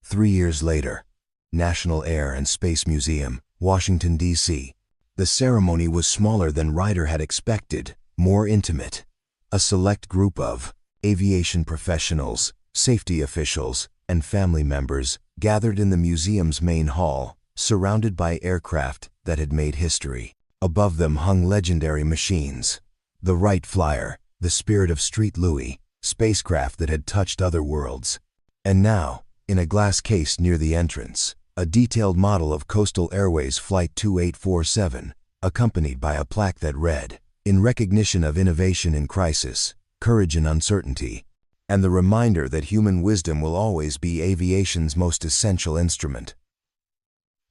3 years later, National Air and Space Museum, Washington, D.C. The ceremony was smaller than Ryder had expected, more intimate. A select group of aviation professionals, safety officials, and family members gathered in the museum's main hall, surrounded by aircraft that had made history. Above them hung legendary machines. The Wright Flyer, the Spirit of Street Louis, spacecraft that had touched other worlds. And now, in a glass case near the entrance, a detailed model of Coastal Airways Flight 2847, accompanied by a plaque that read, "In recognition of innovation in crisis, courage in uncertainty," and the reminder that human wisdom will always be aviation's most essential instrument.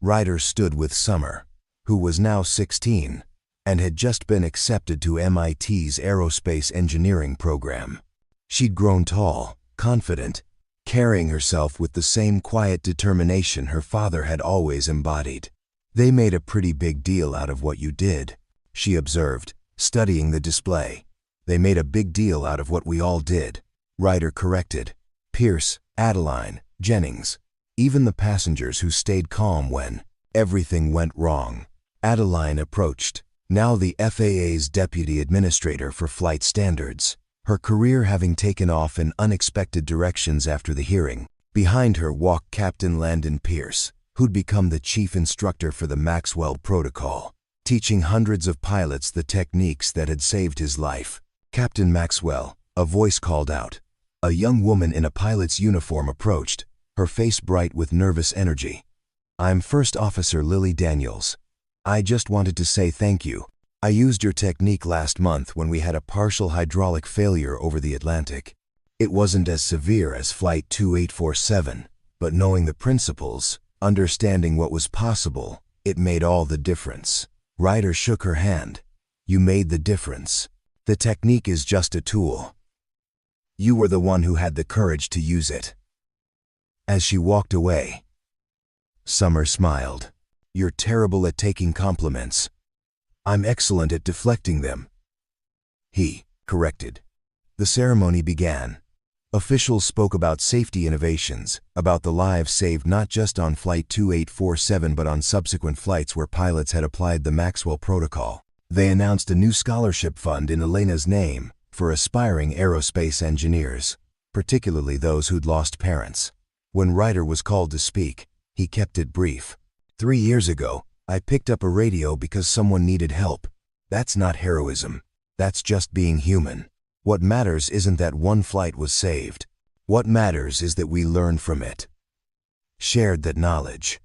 Ryder stood with Summer, who was now 16, and had just been accepted to MIT's aerospace engineering program. She'd grown tall, confident, carrying herself with the same quiet determination her father had always embodied. "They made a pretty big deal out of what you did," she observed, studying the display. "They made a big deal out of what we all did," Ryder corrected. Pierce, Adeline, Jennings, even the passengers who stayed calm when everything went wrong. Adeline approached, now the FAA's deputy administrator for flight standards, her career having taken off in unexpected directions after the hearing. Behind her walked Captain Landon Pierce, who'd become the chief instructor for the Maxwell Protocol, teaching hundreds of pilots the techniques that had saved his life. "Captain Maxwell," a voice called out. A young woman in a pilot's uniform approached, her face bright with nervous energy. "I'm First Officer Lily Daniels. I just wanted to say thank you. I used your technique last month when we had a partial hydraulic failure over the Atlantic. It wasn't as severe as Flight 2847, but knowing the principles, understanding what was possible, it made all the difference." Ryder shook her hand. "You made the difference. The technique is just a tool. You were the one who had the courage to use it." As she walked away, Summer smiled. "You're terrible at taking compliments. I'm excellent at deflecting them," he corrected. The ceremony began. Officials spoke about safety innovations, about the lives saved not just on Flight 2847 but on subsequent flights where pilots had applied the Maxwell Protocol. They announced a new scholarship fund in Elena's name for aspiring aerospace engineers, particularly those who'd lost parents. When Ryder was called to speak, he kept it brief. 3 years ago, I picked up a radio because someone needed help. That's not heroism. That's just being human. What matters isn't that one flight was saved. What matters is that we learned from it, shared that knowledge,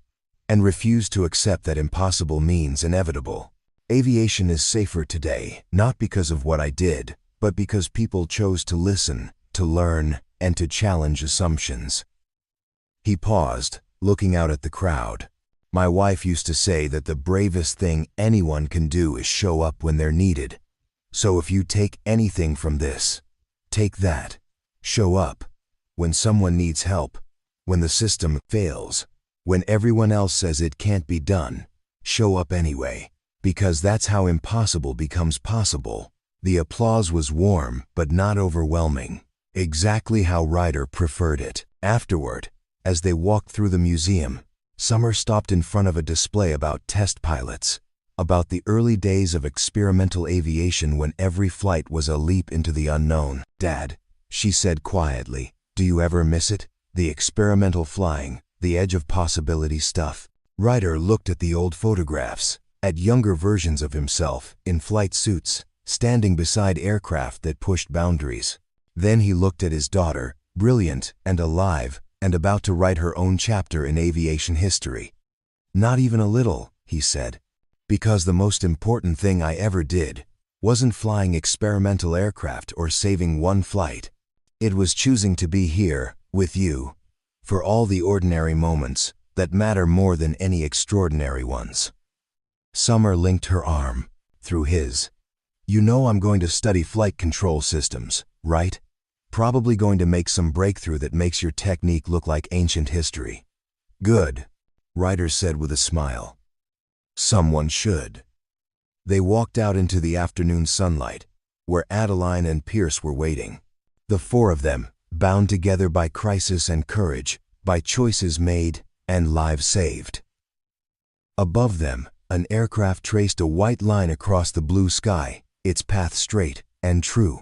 and refused to accept that impossible means inevitable. Aviation is safer today, not because of what I did, but because people chose to listen, to learn, and to challenge assumptions." He paused, looking out at the crowd. "My wife used to say that the bravest thing anyone can do is show up when they're needed. So if you take anything from this, take that. Show up. When someone needs help, when the system fails, when everyone else says it can't be done, show up anyway. Because that's how impossible becomes possible." The applause was warm but not overwhelming, exactly how Ryder preferred it. Afterward, as they walked through the museum, Summer stopped in front of a display about test pilots, about the early days of experimental aviation when every flight was a leap into the unknown. "Dad," she said quietly, "do you ever miss it? The experimental flying, the edge of possibility stuff." Ryder looked at the old photographs, at younger versions of himself in flight suits, standing beside aircraft that pushed boundaries. Then he looked at his daughter, brilliant and alive, and about to write her own chapter in aviation history. "Not even a little," he said. "Because the most important thing I ever did wasn't flying experimental aircraft or saving one flight. It was choosing to be here, with you, for all the ordinary moments that matter more than any extraordinary ones." Summer linked her arm through his. "You know I'm going to study flight control systems, right? Probably going to make some breakthrough that makes your technique look like ancient history." "Good," Ryder said with a smile. "Someone should." They walked out into the afternoon sunlight, where Adeline and Pierce were waiting. The four of them, bound together by crisis and courage, by choices made and lives saved. Above them, an aircraft traced a white line across the blue sky, its path straight and true.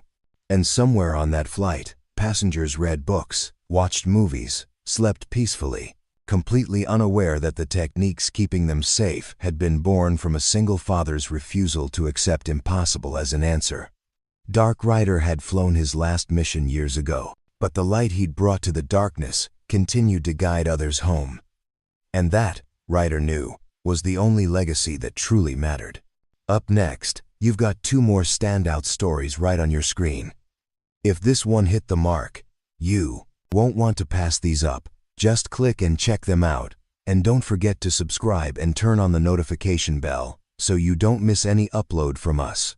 And somewhere on that flight, passengers read books, watched movies, slept peacefully, completely unaware that the techniques keeping them safe had been born from a single father's refusal to accept impossible as an answer. Dark Ryder had flown his last mission years ago, but the light he'd brought to the darkness continued to guide others home. And that, Ryder knew, was the only legacy that truly mattered. Up next, you've got 2 more standout stories right on your screen. If this one hit the mark, you won't want to pass these up. Just click and check them out, and don't forget to subscribe and turn on the notification bell so you don't miss any upload from us.